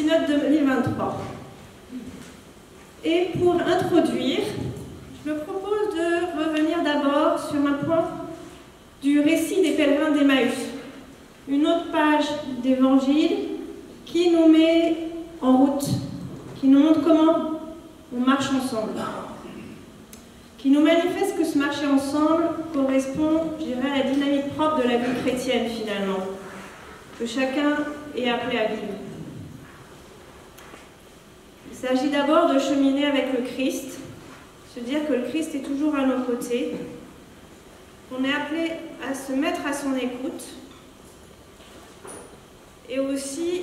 synode 2023. Et pour introduire, je me propose de revenir d'abord sur un point du récit des pèlerins d'Emmaüs, une autre page d'évangile qui nous met en route, qui nous montre comment on marche ensemble, qui nous manifeste que ce marcher ensemble correspond, je dirais, à la dynamique propre de la vie chrétienne finalement, que chacun est appelé à vivre. Il s'agit d'abord de cheminer avec le Christ, se dire que le Christ est toujours à nos côtés, qu'on est appelé à se mettre à son écoute, et aussi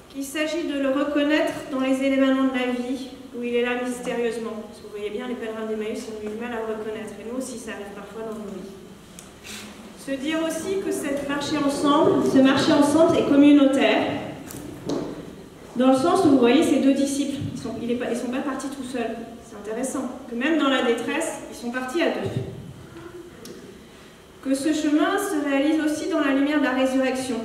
qu'il s'agit de le reconnaître dans les éléments de la vie où il est là mystérieusement. Parce que vous voyez bien, les pèlerins d'Emmaüs ont eu du mal à le reconnaître, et nous aussi ça arrive parfois dans nos vies. Se dire aussi que ce marcher ensemble est communautaire, dans le sens où vous voyez ces deux disciples, ils ne sont pas partis tout seuls. C'est intéressant, que même dans la détresse, ils sont partis à deux. Que ce chemin se réalise aussi dans la lumière de la résurrection.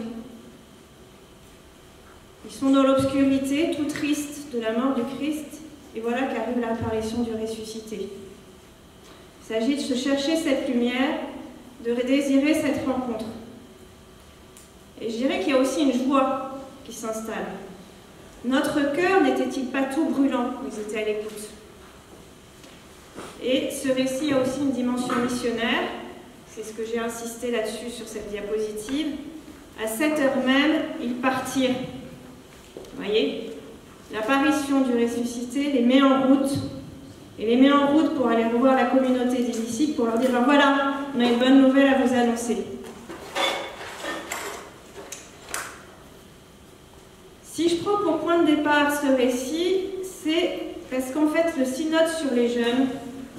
Ils sont dans l'obscurité, tout tristes de la mort du Christ, et voilà qu'arrive l'apparition du ressuscité. Il s'agit de se chercher cette lumière, de désirer cette rencontre. Et je dirais qu'il y a aussi une joie qui s'installe. Notre cœur n'était-il pas tout brûlant quand ils étaient à l'écoute? Et ce récit a aussi une dimension missionnaire, c'est ce que j'ai insisté là-dessus sur cette diapositive. À 7 heures même, ils partirent. Vous voyez, l'apparition du ressuscité les met en route, et les met en route pour aller revoir la communauté des disciples, pour leur dire, ben voilà, on a une bonne nouvelle à vous annoncer. Si je prends pour point de départ ce récit, c'est parce qu'en fait le synode sur les jeunes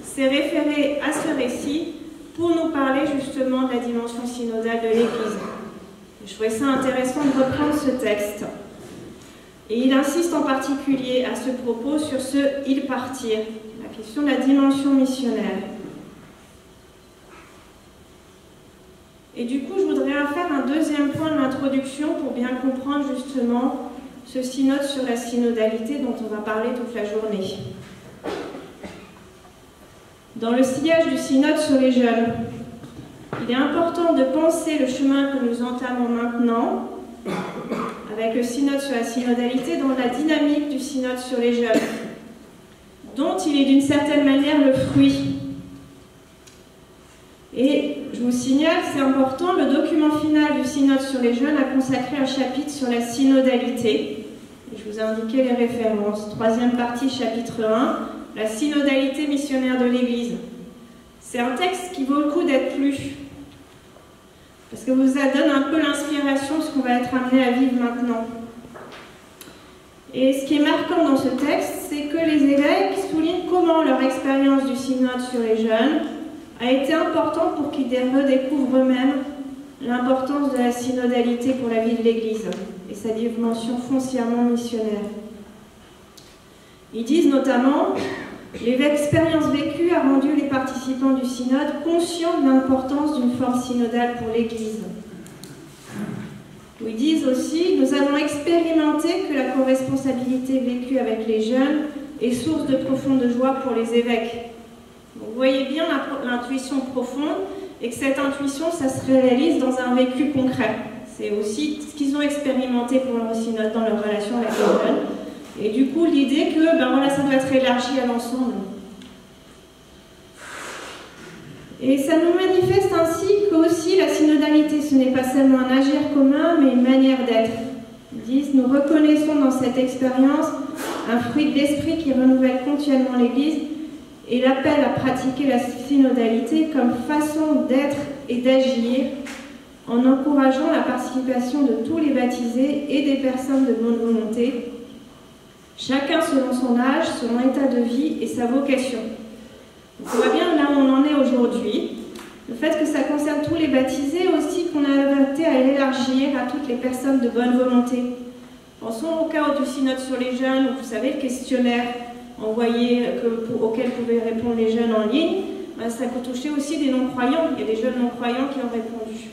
s'est référé à ce récit pour nous parler justement de la dimension synodale de l'Église. Je trouvais ça intéressant de reprendre ce texte. Et il insiste en particulier à ce propos sur ce « ils partirent », la question de la dimension missionnaire. Et du coup, je voudrais faire un deuxième point de l'introduction pour bien comprendre justement ce synode sur la synodalité dont on va parler toute la journée. Dans le sillage du synode sur les jeunes, il est important de penser le chemin que nous entamons maintenant, avec le synode sur la synodalité, dans la dynamique du synode sur les jeunes, dont il est d'une certaine manière le fruit. Et je vous signale, c'est important, le document final du synode sur les jeunes a consacré un chapitre sur la synodalité. Je vous ai indiqué les références. Troisième partie, chapitre 1, la synodalité missionnaire de l'Église. C'est un texte qui vaut le coup d'être lu, parce que vous donne un peu l'inspiration de ce qu'on va être amené à vivre maintenant. Et ce qui est marquant dans ce texte, c'est que les évêques soulignent comment leur expérience du synode sur les jeunes a été importante pour qu'ils redécouvrent eux-mêmes l'importance de la synodalité pour la vie de l'Église et sa dimension foncièrement missionnaire. Ils disent notamment « L'expérience vécue a rendu les participants du synode conscients de l'importance d'une forme synodale pour l'Église. » Ils disent aussi « Nous avons expérimenté que la corresponsabilité vécue avec les jeunes est source de profonde joie pour les évêques. » Vous voyez bien l'intuition profonde, et que cette intuition, ça se réalise dans un vécu concret. C'est aussi ce qu'ils ont expérimenté pour leur synode dans leur relation avec les jeunes. Et du coup, l'idée que voilà, ça doit être élargi à l'ensemble. Et ça nous manifeste ainsi que aussi la synodalité, ce n'est pas seulement un agir commun, mais une manière d'être. Ils disent, nous reconnaissons dans cette expérience un fruit de l'esprit qui renouvelle continuellement l'Église et l'appel à pratiquer la synodalité comme façon d'être et d'agir en encourageant la participation de tous les baptisés et des personnes de bonne volonté, chacun selon son âge, son état de vie et sa vocation. Donc on voit bien là où on en est aujourd'hui. Le fait que ça concerne tous les baptisés aussi, qu'on a adapté à l'élargir à toutes les personnes de bonne volonté. Pensons au cas du synode sur les jeunes, où vous savez le questionnaire envoyé auquel pouvaient répondre les jeunes en ligne, ça peut toucher aussi des non-croyants. Il y a des jeunes non-croyants qui ont répondu.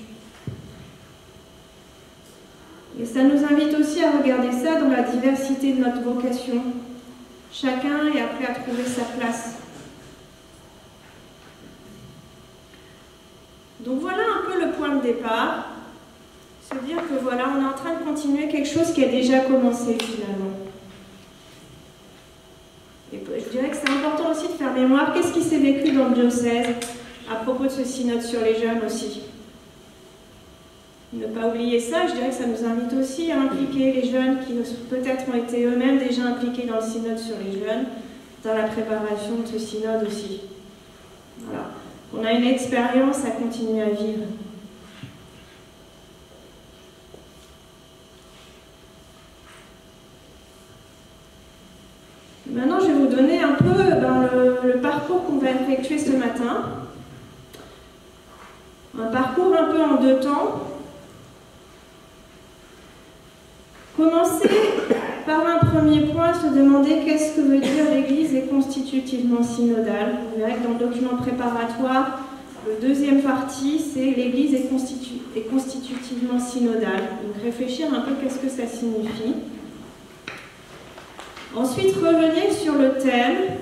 Et ça nous invite aussi à regarder ça dans la diversité de notre vocation. Chacun est appelé à trouver sa place. Donc voilà un peu le point de départ. Se dire que voilà, on est en train de continuer quelque chose qui a déjà commencé finalement. Et je dirais que c'est important aussi de faire mémoire. Qu'est-ce qui s'est vécu dans le diocèse à propos de ce synode sur les jeunes aussi? Ne pas oublier ça, je dirais que ça nous invite aussi à impliquer les jeunes qui peut-être ont été eux-mêmes déjà impliqués dans le synode sur les jeunes, dans la préparation de ce synode aussi. Voilà. On a une expérience à continuer à vivre. Maintenant, je vais vous donner un peu le parcours qu'on va effectuer ce matin. Un parcours un peu en deux temps. Commencer par un premier point, se demander qu'est-ce que veut dire l'Église est constitutivement synodale. Vous verrez que dans le document préparatoire, le deuxième partie, c'est l'Église est constitutivement synodale. Donc réfléchir un peu qu'est-ce que ça signifie. Ensuite, revenir sur le thème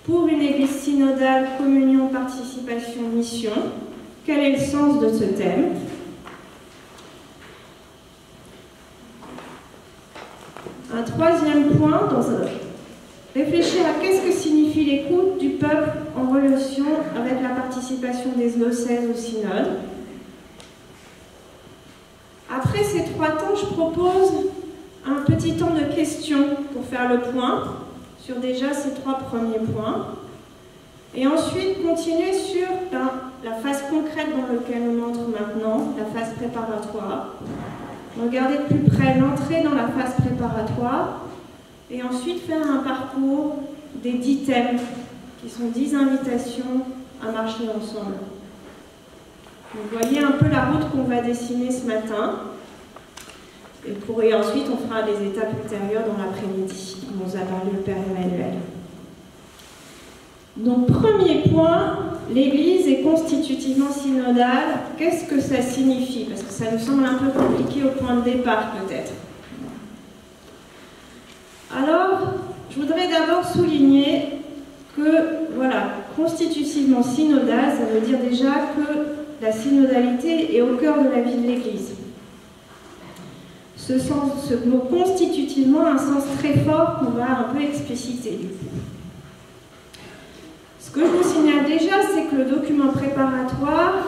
pour une Église synodale, communion, participation, mission. Quel est le sens de ce thème? Un troisième point, réfléchir à qu'est-ce que signifie l'écoute du peuple en relation avec la participation des diocèses au synode. Après ces trois temps, je propose un petit temps de questions pour faire le point sur déjà ces trois premiers points. Et ensuite, continuer sur la phase concrète dans laquelle on entre maintenant, la phase préparatoire. Regarder de plus près l'entrée dans la phase préparatoire et ensuite faire un parcours des 10 thèmes qui sont 10 invitations à marcher ensemble. Vous voyez un peu la route qu'on va dessiner ce matin et ensuite on fera des étapes ultérieures dans l'après-midi, comme nous a parlé le Père Emmanuel. Donc premier point, l'Église est constitutivement synodale. Qu'est-ce que ça signifie? Parce que ça nous semble un peu compliqué au point de départ peut-être. Alors, je voudrais d'abord souligner que, voilà, constitutivement synodale, ça veut dire déjà que la synodalité est au cœur de la vie de l'Église. Ce mot constitutivement a un sens très fort qu'on va un peu expliciter du coup. Ce que je vous signale déjà, c'est que le document préparatoire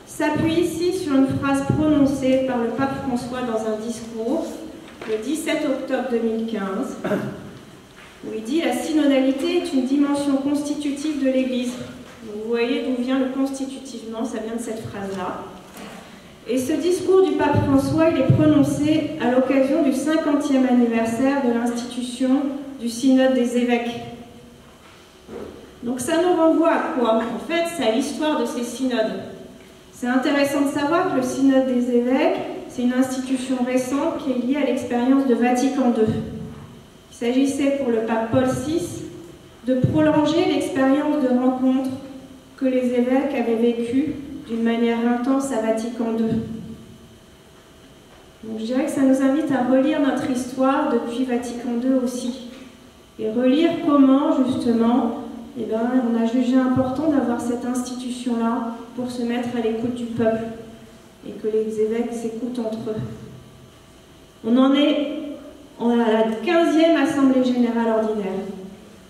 s'appuie ici sur une phrase prononcée par le pape François dans un discours le 17 octobre 2015, où il dit « La synodalité est une dimension constitutive de l'Église ». Vous voyez d'où vient le constitutivement, ça vient de cette phrase-là. Et ce discours du pape François, il est prononcé à l'occasion du 50e anniversaire de l'institution du synode des évêques. Donc ça nous renvoie à quoi? En fait, c'est à l'histoire de ces synodes. C'est intéressant de savoir que le synode des évêques, c'est une institution récente qui est liée à l'expérience de Vatican II. Il s'agissait pour le pape Paul VI de prolonger l'expérience de rencontre que les évêques avaient vécue d'une manière intense à Vatican II. Donc je dirais que ça nous invite à relire notre histoire depuis Vatican II aussi. Et relire comment, justement, on a jugé important d'avoir cette institution-là pour se mettre à l'écoute du peuple et que les évêques s'écoutent entre eux. On a la 15e Assemblée Générale Ordinaire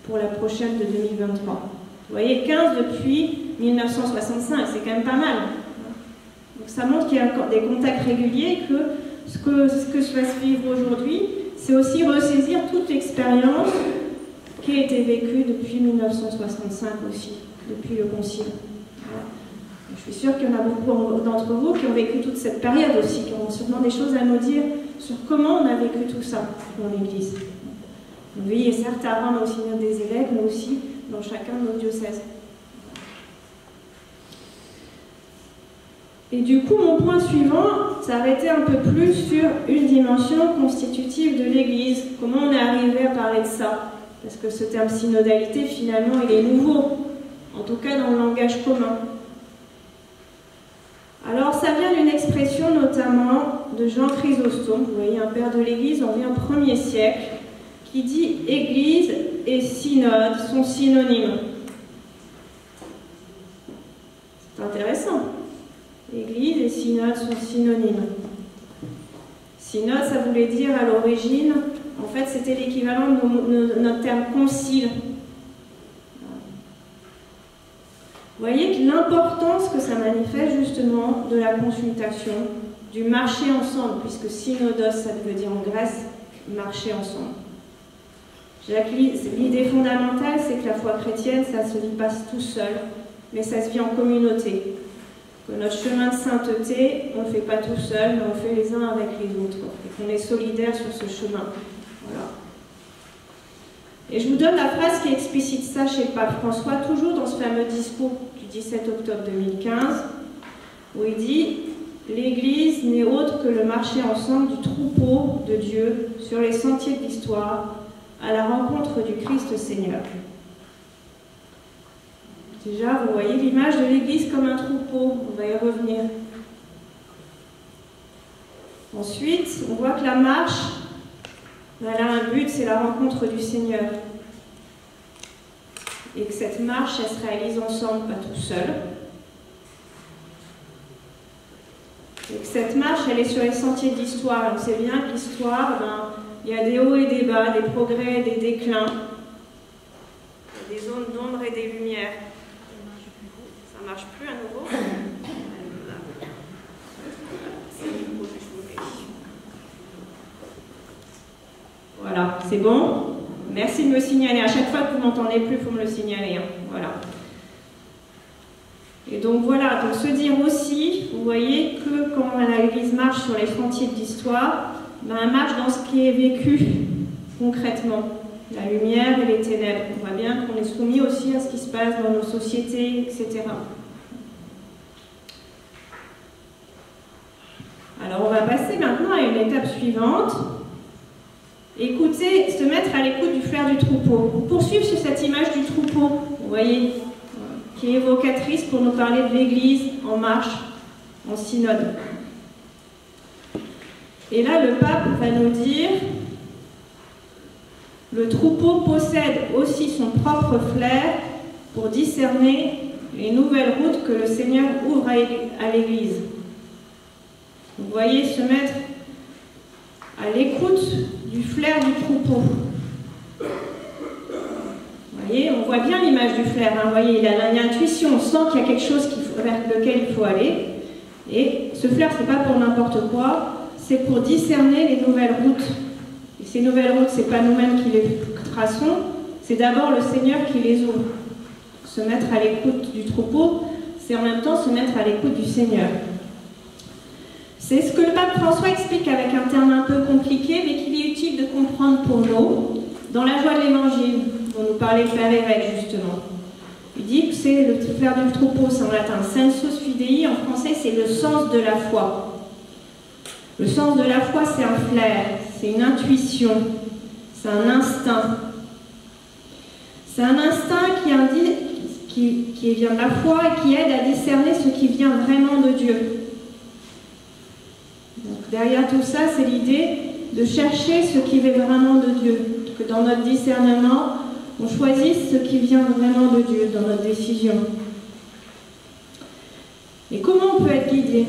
pour la prochaine de 2023. Vous voyez, 15 depuis 1965, c'est quand même pas mal. Donc ça montre qu'il y a des contacts réguliers, que ce que je vais suivre aujourd'hui, c'est aussi ressaisir toute l'expérience qui a été vécue depuis 1965 aussi, depuis le Concile. Voilà. Je suis sûre qu'il y en a beaucoup d'entre vous qui ont vécu toute cette période aussi, qui ont sûrement des choses à nous dire sur comment on a vécu tout ça dans l'Église. Oui, et certes à Rome au synode des évêques, mais aussi dans chacun de nos diocèses. Et du coup, mon point suivant, ça va être un peu plus sur une dimension constitutive de l'Église. Comment on est arrivé à parler de ça? Parce que ce terme synodalité, finalement, il est nouveau, en tout cas dans le langage commun. Alors, ça vient d'une expression notamment de Jean Chrysostome, vous voyez, un père de l'Église, on vient au 1er siècle, qui dit « Église et synode sont synonymes ». C'est intéressant. Église et synode sont synonymes. Synode, ça voulait dire à l'origine, en fait, c'était l'équivalent de notre terme concile. Vous voyez que l'importance que ça manifeste justement de la consultation, du marcher ensemble, puisque synodos, ça veut dire en Grèce, marcher ensemble. L'idée fondamentale, c'est que la foi chrétienne, ça ne se vit pas tout seul, mais ça se vit en communauté. Que notre chemin de sainteté, on ne le fait pas tout seul, mais on le fait les uns avec les autres. Et qu'on est solidaires sur ce chemin. Voilà. Et je vous donne la phrase qui explicite ça chez le pape François, toujours dans ce fameux discours du 17 octobre 2015, où il dit « L'Église n'est autre que le marcher ensemble du troupeau de Dieu sur les sentiers de l'histoire, à la rencontre du Christ Seigneur. » Déjà, vous voyez l'image de l'Église comme un troupeau, on va y revenir. Ensuite, on voit que la marche, elle a un but, c'est la rencontre du Seigneur. Et que cette marche, elle se réalise ensemble, pas tout seul. Et que cette marche, elle est sur les sentiers de l'histoire. On sait bien que l'histoire, il y a des hauts et des bas, des progrès et des déclins. Il y a des zones d'ombre et des lumières. Ça marche plus à nouveau. Voilà, c'est bon. Merci de me signaler. À chaque fois que vous ne m'entendez plus, il faut me le signaler. Hein. Voilà. Et donc voilà, donc se dire aussi, vous voyez que quand l'Église marche sur les sentiers de l'histoire, elle marche dans ce qui est vécu concrètement. La lumière et les ténèbres. On voit bien qu'on est soumis aussi à ce qui se passe dans nos sociétés, etc. Alors on va passer maintenant à une étape suivante. Écouter, se mettre à l'écoute du flair du troupeau. Poursuivre sur cette image du troupeau, vous voyez, qui est évocatrice pour nous parler de l'Église en marche, en synode. Et là, le pape va nous dire: le troupeau possède aussi son propre flair pour discerner les nouvelles routes que le Seigneur ouvre à l'Église. Vous voyez, se mettre à l'écoute du flair du troupeau. Vous voyez, on voit bien l'image du flair. Hein, vous voyez, il a l'intuition, on sent qu'il y a quelque chose vers lequel il faut aller. Et ce flair, ce n'est pas pour n'importe quoi, c'est pour discerner les nouvelles routes. Et ces nouvelles routes, ce n'est pas nous-mêmes qui les traçons, c'est d'abord le Seigneur qui les ouvre. Se mettre à l'écoute du troupeau, c'est en même temps se mettre à l'écoute du Seigneur. C'est ce que le pape François explique avec un terme un peu compliqué, mais qu'il est utile de comprendre pour nous, dans la joie de l'Évangile, dont nous parlait le Père Évêque, justement. Il dit que c'est le flair du troupeau, c'est en latin sensus fidei, en français c'est le sens de la foi. Le sens de la foi, c'est un flair, c'est une intuition, c'est un instinct. C'est un instinct qui indique, qui vient de la foi et qui aide à discerner ce qui vient vraiment de Dieu. Donc, derrière tout ça, c'est l'idée de chercher ce qui vient vraiment de Dieu. Que dans notre discernement, on choisisse ce qui vient vraiment de Dieu dans notre décision. Et comment on peut être guidé?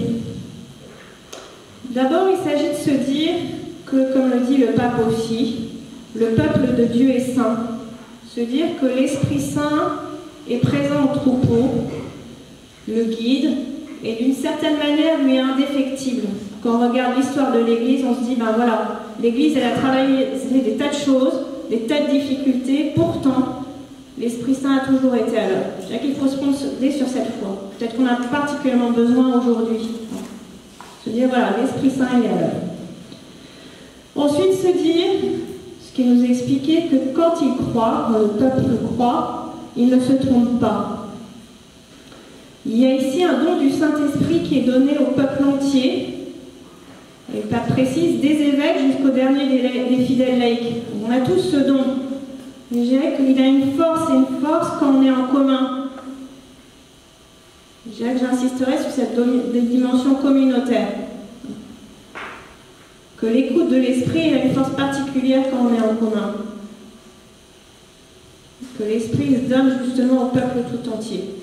D'abord, il s'agit de se dire que, comme le dit le pape aussi, le peuple de Dieu est saint. Se dire que l'Esprit Saint est présent au troupeau, le guide, et d'une certaine manière lui est indéfectible. Quand on regarde l'histoire de l'Église, on se dit, ben voilà, l'Église elle a travaillé des tas de choses, des tas de difficultés, pourtant, l'Esprit Saint a toujours été à l'œuvre. Je dirais qu'il faut se fonder sur cette foi. Peut-être qu'on a particulièrement besoin aujourd'hui. Se dire, voilà, l'Esprit Saint est à l'œuvre. Ensuite, se dire, ce qui nous expliquait que quand il croit, quand le peuple croit, il ne se trompe pas. Il y a ici un don du Saint-Esprit qui est donné au peuple entier, et le pape précise, des évêques jusqu'au dernier des fidèles laïcs. On a tous ce don. Mais je dirais qu'il a une force quand on est en commun. Je dirais que j'insisterai sur cette dimension communautaire. que l'écoute de l'esprit a une force particulière quand on est en commun. Que l'esprit se donne justement au peuple tout entier.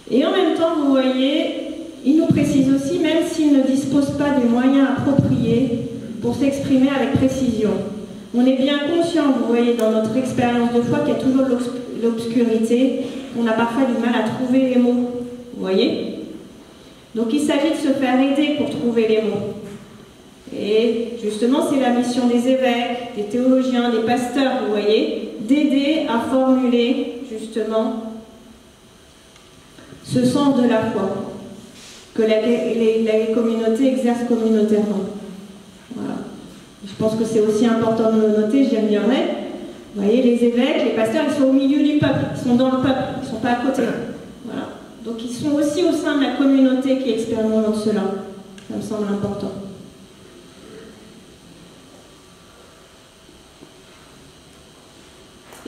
Et en même temps, vous voyez, il nous précise aussi, même s'il ne dispose pas des moyens appropriés pour s'exprimer avec précision. On est bien conscient, vous voyez, dans notre expérience de foi, qu'il y a toujours l'obscurité, qu'on a parfois du mal à trouver les mots. Vous voyez? Donc il s'agit de se faire aider pour trouver les mots. Et justement, c'est la mission des évêques, des théologiens, des pasteurs, vous voyez, d'aider à formuler justement ce sens de la foi que les communautés exercent communautairement. Voilà. Je pense que c'est aussi important de le noter, j'y reviendrai. Vous voyez, les évêques, les pasteurs, ils sont au milieu du peuple, ils sont dans le peuple, ils ne sont pas à côté. Voilà. Donc ils sont aussi au sein de la communauté qui expérimente cela. Ça me semble important.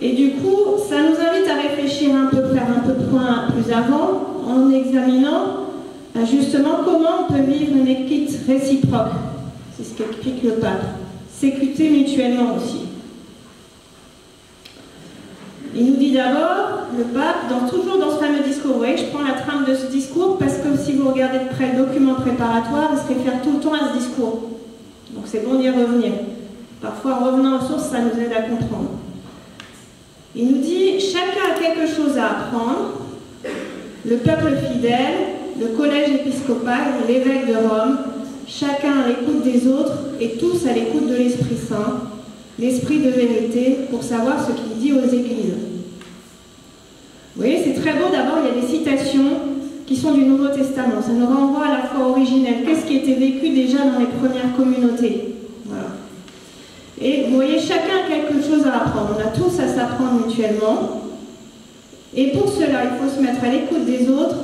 Et du coup, ça nous invite à réfléchir un peu, faire un peu de point plus avant, en examinant justement comment on peut vivre une écoute réciproque. C'est ce qu'explique le pape. S'écouter mutuellement aussi. Il nous dit d'abord, le pape, toujours dans ce fameux discours, vous voyez, je prends la trame de ce discours parce que si vous regardez de près le document préparatoire, il se réfère tout le temps à ce discours. Donc c'est bon d'y revenir. Parfois, en revenant aux sources, ça nous aide à comprendre. Il nous dit, chacun a quelque chose à apprendre, le peuple fidèle, le collège épiscopal, l'évêque de Rome, chacun à l'écoute des autres et tous à l'écoute de l'Esprit Saint, l'Esprit de vérité, pour savoir ce qu'il dit aux églises. Vous voyez, c'est très beau. D'abord, il y a des citations qui sont du Nouveau Testament. Ça nous renvoie à la foi originelle. Qu'est-ce qui était vécu déjà dans les premières communautés? Voilà. Et vous voyez, chacun a quelque chose à apprendre. On a tous à s'apprendre mutuellement. Et pour cela, il faut se mettre à l'écoute des autres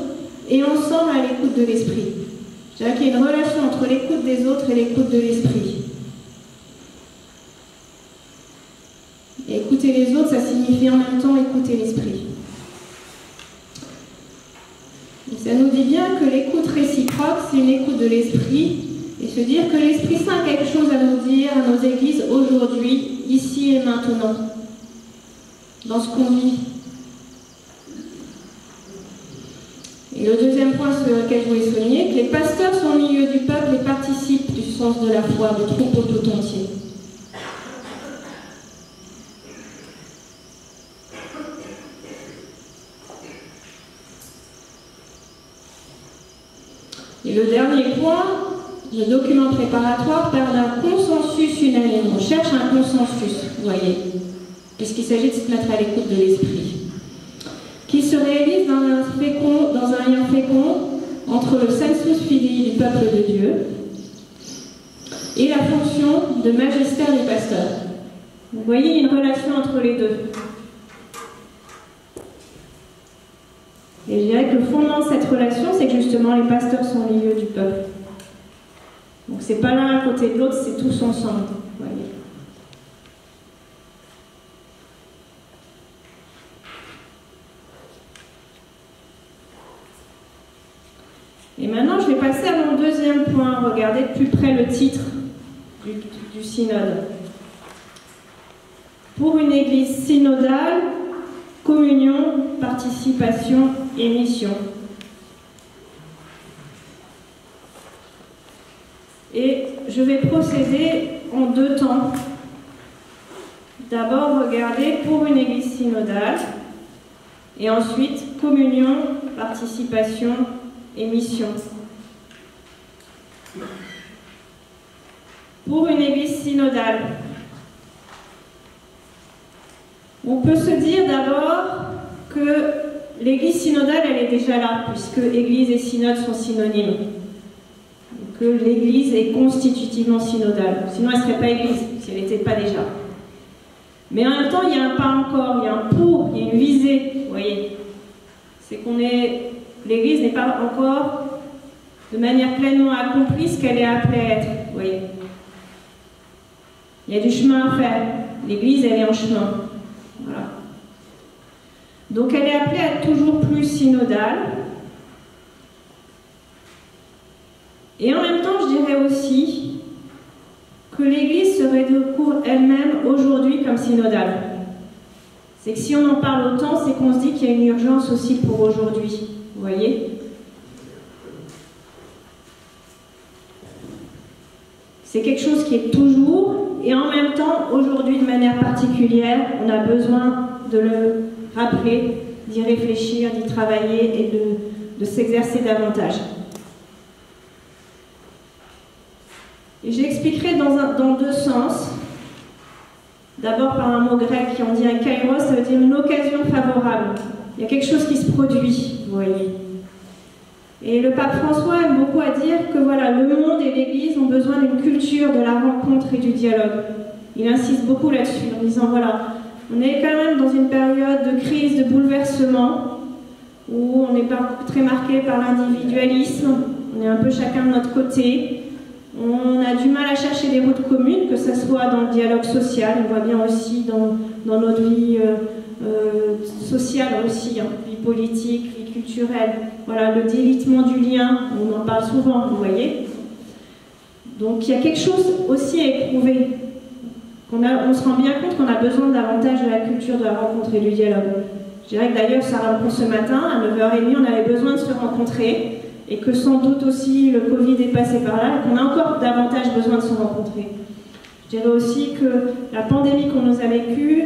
et ensemble à l'écoute de l'Esprit. Je dirais qu'il y a une relation entre l'écoute des autres et l'écoute de l'Esprit. Et écouter les autres, ça signifie en même temps écouter l'Esprit. Ça nous dit bien que l'écoute réciproque, c'est une écoute de l'Esprit, et se dire que l'Esprit Saint a quelque chose à nous dire à nos églises aujourd'hui, ici et maintenant, dans ce qu'on vit. Et le deuxième point sur lequel je voulais souligner, que les pasteurs sont au milieu du peuple et participent du sens de la foi, du troupeau tout entier. Et le dernier point, le document préparatoire parle d'un consensus unanime. On cherche un consensus, vous voyez, puisqu'il s'agit de se mettre à l'écoute de l'Esprit, qui se réalise dans un lien fécond entre le sensus fidei du peuple de Dieu et la fonction de magistère des pasteurs. Vous voyez, il y a une relation entre les deux. Et je dirais que le fondement de cette relation, c'est que justement les pasteurs sont au milieu du peuple. Donc c'est pas l'un à côté de l'autre, c'est tous ensemble. Vous voyez. Et maintenant, je vais passer à mon deuxième point. Regardez de plus près le titre du synode. Pour une église synodale, communion, participation et mission. Et je vais procéder en deux temps. D'abord, regardez pour une église synodale, et ensuite communion, participation et mission. Pour une église synodale, on peut se dire d'abord que l'église synodale, elle est déjà là, puisque église et synode sont synonymes. Que l'église est constitutivement synodale. Sinon, elle ne serait pas église, si elle n'était pas déjà. Mais en même temps, il y a un pas encore, il y a un pour, il y a une visée, vous voyez. C'est qu'on est... L'église n'est pas encore de manière pleinement accomplie ce qu'elle est appelée à être, vous voyez. Il y a du chemin à faire. L'église, elle est en chemin. Voilà. Donc elle est appelée à être toujours plus synodale. Et en même temps, je dirais aussi que l'Église se redécouvre elle-même aujourd'hui comme synodale. C'est que si on en parle autant, c'est qu'on se dit qu'il y a une urgence aussi pour aujourd'hui. Vous voyez ? C'est quelque chose qui est toujours, et en même temps, aujourd'hui, de manière particulière, on a besoin de le rappeler, d'y réfléchir, d'y travailler et de s'exercer davantage. Et j'expliquerai dans deux sens. D'abord par un mot grec qui on dit un kairos, ça veut dire une occasion favorable. Il y a quelque chose qui se produit, vous voyez. Et le pape François aime beaucoup à dire que voilà, le monde et l'Église ont besoin d'une culture de la rencontre et du dialogue. Il insiste beaucoup là-dessus en disant voilà, on est quand même dans une période de crise, de bouleversement, où on est très marqué par l'individualisme, on est un peu chacun de notre côté. On a du mal à chercher des routes communes, que ce soit dans le dialogue social, on voit bien aussi dans notre vie sociale aussi, hein, vie politique, vie culturelle. Voilà, le délitement du lien, on en parle souvent, vous voyez. Donc il y a quelque chose aussi à éprouver. On se rend bien compte qu'on a besoin davantage de la culture de la rencontre et du dialogue. Je dirais que d'ailleurs, Sarah Lecour ce matin, à 9h30, on avait besoin de se rencontrer. Et que sans doute aussi le Covid est passé par là, et qu'on a encore davantage besoin de se rencontrer. Je dirais aussi que la pandémie qu'on a vécue,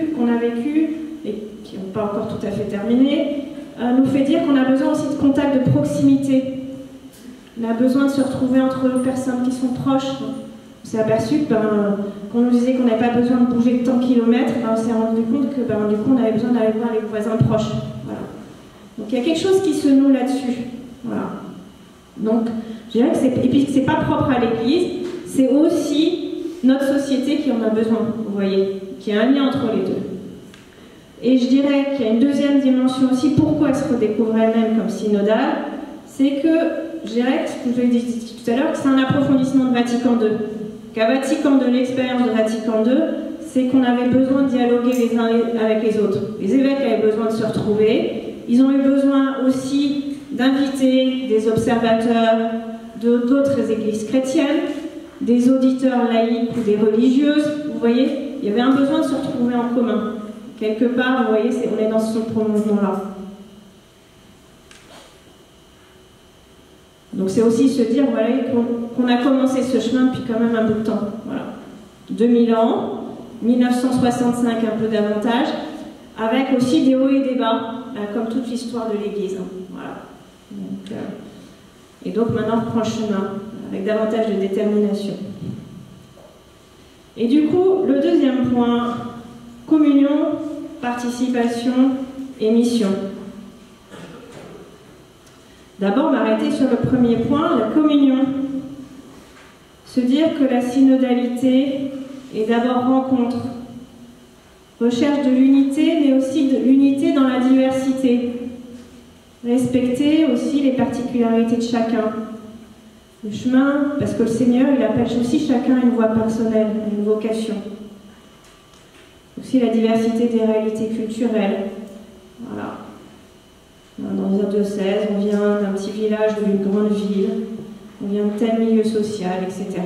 et qui n'est pas encore tout à fait terminée, nous fait dire qu'on a besoin aussi de contact de proximité. On a besoin de se retrouver entre personnes qui sont proches. On s'est aperçu qu'on nous disait qu'on n'avait pas besoin de bouger de tant de kilomètres, on s'est rendu compte que du coup on avait besoin d'aller voir les voisins proches. Voilà. Donc il y a quelque chose qui se noue là-dessus. Voilà. Donc, je dirais que c'est pas propre à l'Église, c'est aussi notre société qui en a besoin, vous voyez, qui a un lien entre les deux. Et je dirais qu'il y a une deuxième dimension aussi, pourquoi elle se redécouvre elle-même comme synodale, c'est que, je dirais, ce que je l'ai dit tout à l'heure, que c'est un approfondissement de Vatican II. Qu'à Vatican II, l'expérience de Vatican II, c'est qu'on avait besoin de dialoguer les uns avec les autres. Les évêques avaient besoin de se retrouver, ils ont eu besoin aussi d'inviter des observateurs d'autres églises chrétiennes, des auditeurs laïcs ou des religieuses. Vous voyez, il y avait un besoin de se retrouver en commun. Quelque part, vous voyez, on est dans ce prolongement-là. Donc c'est aussi se dire voilà, qu'on a commencé ce chemin depuis quand même un bout de temps. Voilà. 2000 ans, 1965 un peu davantage, avec aussi des hauts et des bas, comme toute l'histoire de l'Église. Voilà. Et donc maintenant on prend le chemin avec davantage de détermination. Et du coup, le deuxième point, communion, participation et mission. D'abord, m'arrêter sur le premier point, la communion. Se dire que la synodalité est d'abord rencontre, recherche de l'unité, mais aussi de l'unité dans la diversité. Respecter aussi les particularités de chacun. Le chemin, parce que le Seigneur, il appelle aussi chacun à une voie personnelle, à une vocation. Aussi la diversité des réalités culturelles. Voilà. Dans un diocèse, on vient d'un petit village ou d'une grande ville, on vient de tel milieu social, etc.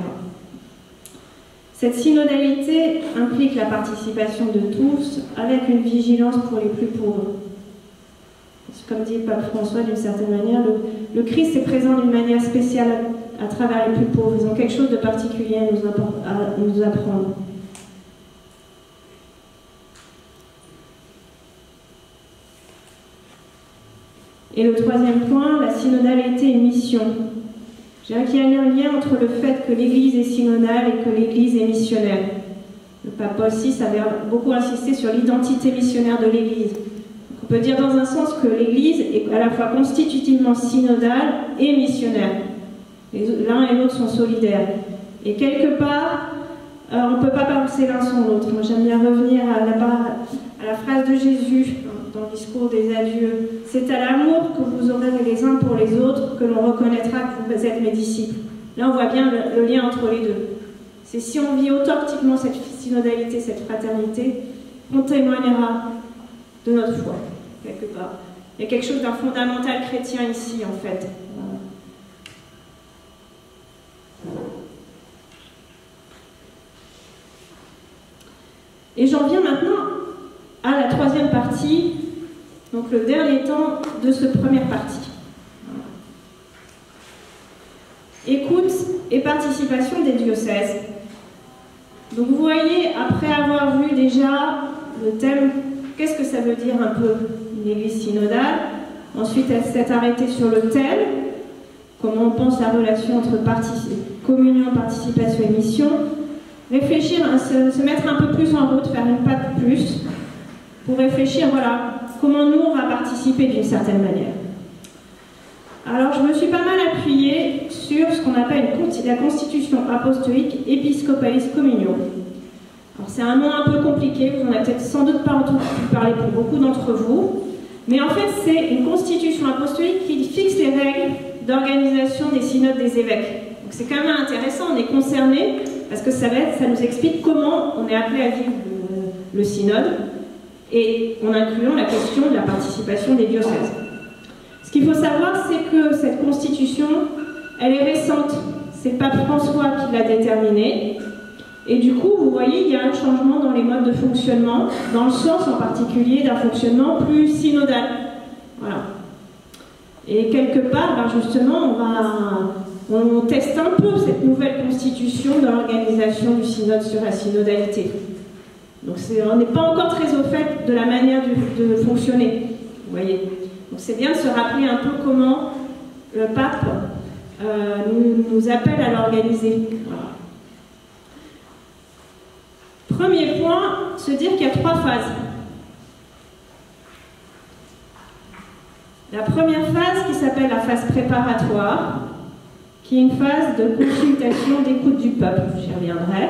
Cette synodalité implique la participation de tous, avec une vigilance pour les plus pauvres. Comme dit Pape François, d'une certaine manière, le Christ est présent d'une manière spéciale à travers les plus pauvres. Ils ont quelque chose de particulier à nous apprendre. Et le troisième point, la synodalité et mission. Je dirais qu'il y a un lien entre le fait que l'Église est synodale et que l'Église est missionnaire. Le pape Paul VI avait beaucoup insisté sur l'identité missionnaire de l'Église. On peut dire dans un sens que l'Église est à la fois constitutivement synodale et missionnaire. L'un et l'autre sont solidaires. Et quelque part, on ne peut pas penser l'un sans l'autre. Moi j'aime bien revenir à la phrase de Jésus dans le discours des adieux. C'est à l'amour que vous aurez les uns pour les autres que l'on reconnaîtra que vous êtes mes disciples. Là on voit bien le lien entre les deux. C'est si on vit authentiquement cette synodalité, cette fraternité, on témoignera de notre foi, quelque part. Il y a quelque chose d'un fondamental chrétien ici, en fait. troisième partie, donc le dernier temps de cette première partie. Écoute et participation des diocèses. Donc vous voyez, après avoir vu déjà le thème, qu'est-ce que ça veut dire un peu une église synodale, ensuite elle s'est arrêtée sur le thème, comment on pense la relation entre communion, participation et mission, réfléchir, se mettre un peu plus en route, faire une patte plus, pour réfléchir, voilà, comment nous on va participer d'une certaine manière. Alors je me suis pas mal appuyée sur ce qu'on appelle la constitution apostolique Episcopalis Communio. Alors c'est un nom un peu compliqué, vous en avez peut-être sans doute pas entendu parler pour beaucoup d'entre vous, mais en fait c'est une constitution apostolique qui fixe les règles d'organisation des synodes des évêques. Donc c'est quand même intéressant, on est concerné parce que ça nous explique comment on est appelé à vivre le synode et en incluant la question de la participation des diocèses. Ce qu'il faut savoir, c'est que cette constitution, elle est récente. C'est Pape François qui l'a déterminée. Et du coup, vous voyez, il y a un changement dans les modes de fonctionnement, dans le sens en particulier d'un fonctionnement plus synodal. Voilà. Et quelque part, ben justement, on teste un peu cette nouvelle constitution dans l'organisation du synode sur la synodalité. Donc on n'est pas encore très au fait de la manière de fonctionner. Vous voyez. Donc c'est bien de se rappeler un peu comment le pape nous appelle à l'organiser. Voilà. Premier point, se dire qu'il y a 3 phases. La première phase qui s'appelle la phase préparatoire, qui est une phase de consultation, d'écoute du peuple, j'y reviendrai.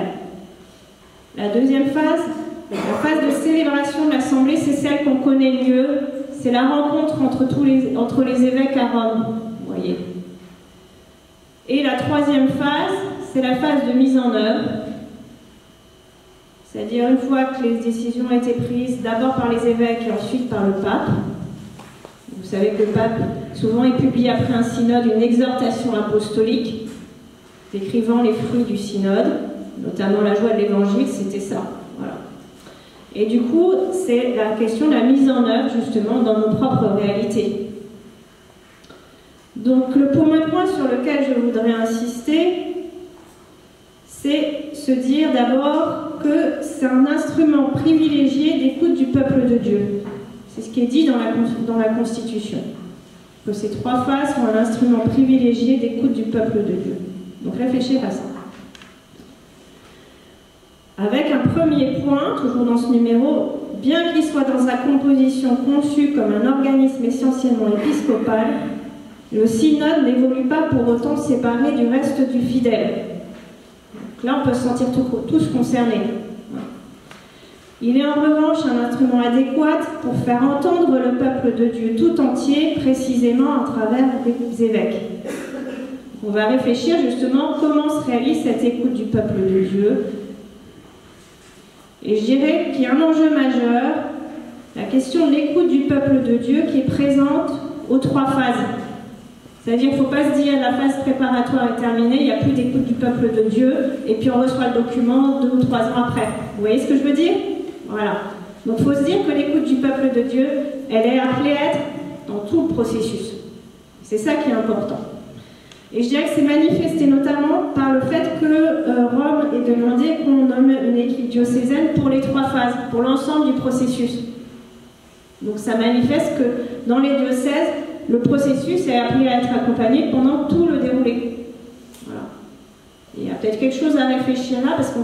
La deuxième phase, la phase de célébration de l'Assemblée, c'est celle qu'on connaît mieux, c'est la rencontre entre les évêques à Rome, vous voyez. Et la troisième phase, c'est la phase de mise en œuvre, c'est-à-dire une fois que les décisions ont été prises d'abord par les évêques et ensuite par le pape. Vous savez que le pape, souvent, il publie après un synode une exhortation apostolique décrivant les fruits du synode, notamment la joie de l'évangile, c'était ça. Voilà. Et du coup, c'est la question de la mise en œuvre, justement, dans nos propres réalités. Donc, le premier point sur lequel je voudrais insister, c'est se dire d'abord que c'est un instrument privilégié d'écoute du peuple de Dieu. C'est ce qui est dit dans la Constitution. Que ces 3 phases sont un instrument privilégié d'écoute du peuple de Dieu. Donc réfléchir à ça. Avec un premier point, toujours dans ce numéro, bien qu'il soit dans sa composition conçue comme un organisme essentiellement épiscopal, le synode n'évolue pas pour autant séparé du reste du fidèle. Donc là, on peut se sentir tous concernés. Il est en revanche un instrument adéquat pour faire entendre le peuple de Dieu tout entier, précisément à travers les évêques. On va réfléchir justement comment se réalise cette écoute du peuple de Dieu. Et je dirais qu'il y a un enjeu majeur, la question de l'écoute du peuple de Dieu qui est présente aux 3 phases. C'est-à-dire qu'il ne faut pas se dire la phase préparatoire est terminée, il n'y a plus d'écoute du peuple de Dieu, et puis on reçoit le document 2 ou 3 ans après. Vous voyez ce que je veux dire? Voilà. Donc il faut se dire que l'écoute du peuple de Dieu, elle est appelée à être dans tout le processus. C'est ça qui est important. Et je dirais que c'est manifesté notamment par le fait que Rome ait demandé qu'on nomme une équipe diocésaine pour les 3 phases, pour l'ensemble du processus. Donc ça manifeste que dans les diocèses, le processus est appelé à être accompagné pendant tout le déroulé. Voilà. Il y a peut-être quelque chose à réfléchir là, parce que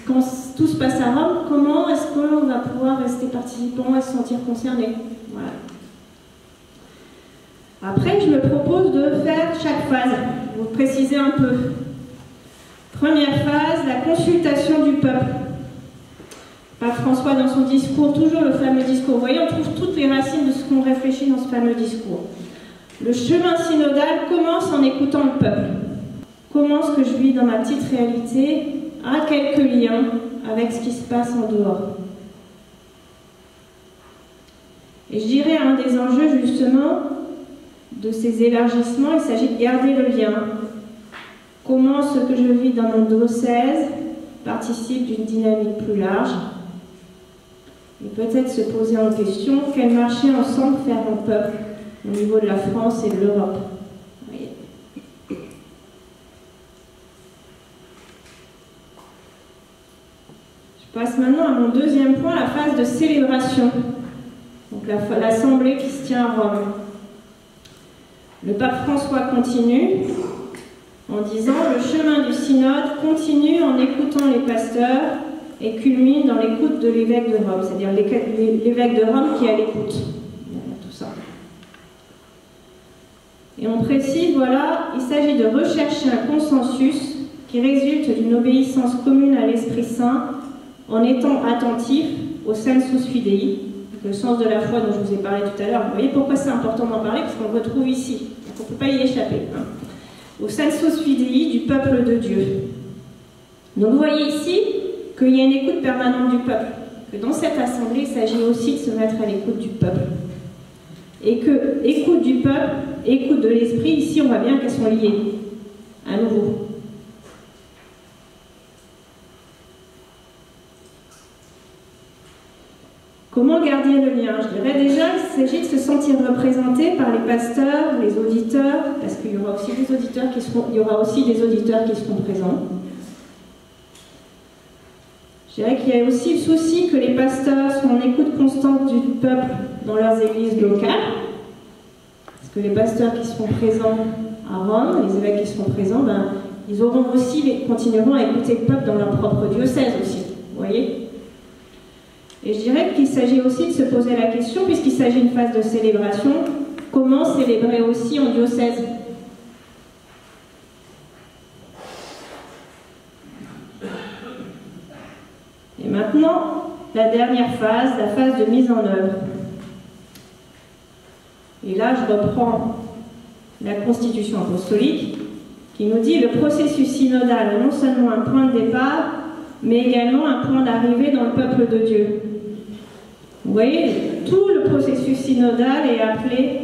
quand tout se passe à Rome, comment est-ce qu'on va pouvoir rester participant et se sentir concerné? Voilà. Après, je me propose de faire chaque phase, pour vous préciser un peu. Première phase, la consultation du peuple. Pape François, dans son discours, toujours le fameux discours. Vous voyez, on trouve toutes les racines de ce qu'on réfléchit dans ce fameux discours. Le chemin synodal commence en écoutant le peuple. Comment ce que je vis dans ma petite réalité a quelques liens avec ce qui se passe en dehors. Et je dirais un des enjeux, justement, de ces élargissements, il s'agit de garder le lien. Comment ce que je vis dans mon diocèse participe d'une dynamique plus large. et peut-être se poser en question quel marché ensemble faire en peuple au niveau de la France et de l'Europe. Je passe maintenant à mon deuxième point, la phase de célébration. Donc l'assemblée qui se tient à Rome. Le pape François continue en disant « Le chemin du synode continue en écoutant les pasteurs et culmine dans l'écoute de l'évêque de Rome », c'est-à-dire l'évêque de Rome qui est à l'écoute. Tout ça. Et on précise, voilà, il s'agit de rechercher un consensus qui résulte d'une obéissance commune à l'Esprit Saint en étant attentif au sensus fidei, le sens de la foi dont je vous ai parlé tout à l'heure. Vous voyez pourquoi c'est important d'en parler, parce qu'on le retrouve ici. On ne peut pas y échapper. Au sensus fidei du peuple de Dieu. Donc vous voyez ici qu'il y a une écoute permanente du peuple. Que dans cette assemblée, il s'agit aussi de se mettre à l'écoute du peuple. Et que écoute du peuple, écoute de l'esprit, ici on voit bien qu'elles sont liées. À nouveau. Comment garder le lien? Je dirais déjà qu'il s'agit de se sentir représenté par les pasteurs, les auditeurs, parce qu'il y aura aussi des auditeurs qui seront présents. Je dirais qu'il y a aussi le souci que les pasteurs soient en écoute constante du peuple dans leurs églises locales. Parce que les pasteurs qui seront présents à Rome, les évêques qui seront présents, ils continueront à écouter le peuple dans leur propre diocèse aussi. Vous voyez? Et je dirais qu'il s'agit aussi de se poser la question, puisqu'il s'agit d'une phase de célébration, comment célébrer aussi en diocèse? Et maintenant, la dernière phase, la phase de mise en œuvre. Et là, je reprends la Constitution apostolique, qui nous dit « Le processus synodal est non seulement un point de départ, mais également un point d'arrivée dans le peuple de Dieu. » Vous voyez, tout le processus synodal est appelé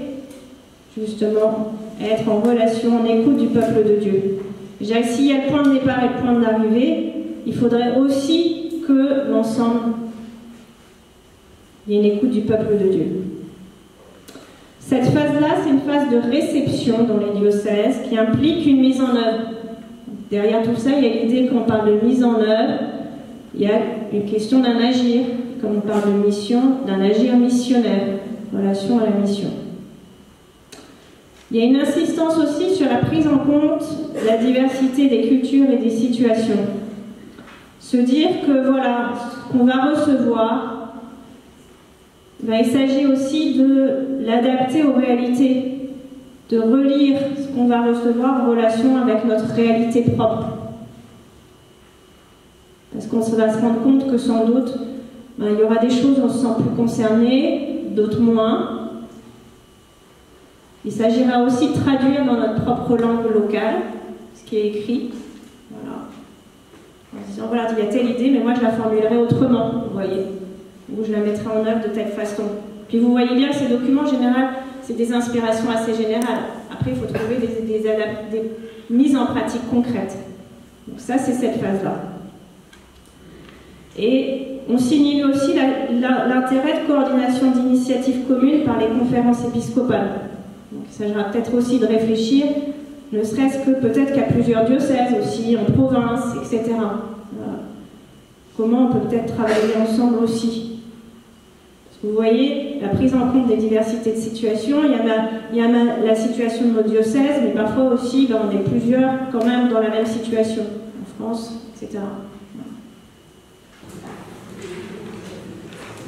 justement à être en relation, en écoute du peuple de Dieu. S'il y a le point de départ et le point d'arrivée, il faudrait aussi que l'ensemble, il y ait une écoute du peuple de Dieu. Cette phase-là, c'est une phase de réception dans les diocèses qui implique une mise en œuvre. Derrière tout ça, il y a l'idée qu'on parle de mise en œuvre, il y a une question d'un agir, comme on parle de mission, d'un agir missionnaire, relation à la mission. Il y a une insistance aussi sur la prise en compte de la diversité des cultures et des situations. Se dire que voilà, ce qu'on va recevoir, il s'agit aussi de l'adapter aux réalités, de relire ce qu'on va recevoir en relation avec notre réalité propre. Parce qu'on va se rendre compte que sans doute, il y aura des choses où on se sent plus concerné, d'autres moins. Il s'agira aussi de traduire dans notre propre langue locale ce qui est écrit. Voilà. En disant, voilà, il y a telle idée, mais moi je la formulerai autrement, vous voyez. Ou je la mettrai en œuvre de telle façon. Puis vous voyez bien que ces documents, en général, c'est des inspirations assez générales. Après, il faut trouver des mises en pratique concrètes. Donc ça, c'est cette phase-là. Et on signale aussi l'intérêt de coordination d'initiatives communes par les conférences épiscopales. Donc il s'agira peut-être aussi de réfléchir, ne serait-ce que peut-être qu'à plusieurs diocèses aussi, en province, etc. Voilà. Comment on peut peut-être travailler ensemble aussi. Parce que vous voyez, la prise en compte des diversités de situations, il y a la situation de nos diocèses, mais parfois aussi, on est plusieurs quand même dans la même situation, en France, etc.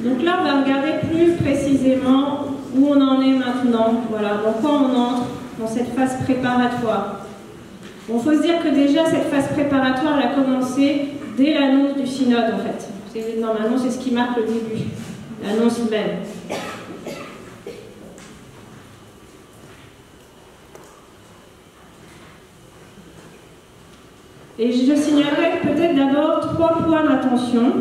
Donc là, on va regarder plus précisément où on en est maintenant, voilà, dans quoi on entre dans cette phase préparatoire. Bon, il faut se dire que déjà, cette phase préparatoire, elle a commencé dès l'annonce du synode, en fait. Normalement, c'est ce qui marque le début, l'annonce même. Et je signalerai peut-être d'abord 3 points d'attention.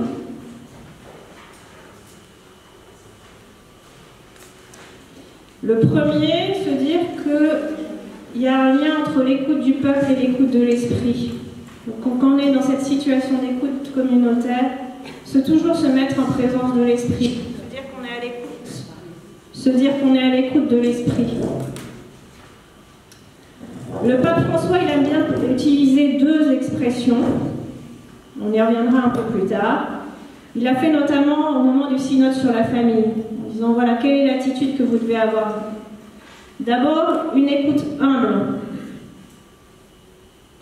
Le premier, se dire qu'il y a un lien entre l'écoute du peuple et l'écoute de l'esprit. Donc quand on est dans cette situation d'écoute communautaire, toujours se mettre en présence de l'esprit, se dire qu'on est à l'écoute, se dire qu'on est à l'écoute de l'esprit. Le pape François, il aime bien utiliser deux expressions, on y reviendra un peu plus tard. Il l'a fait notamment au moment du synode sur la famille, en disant voilà, quelle est l'attitude que vous devez avoir. D'abord, une écoute humble.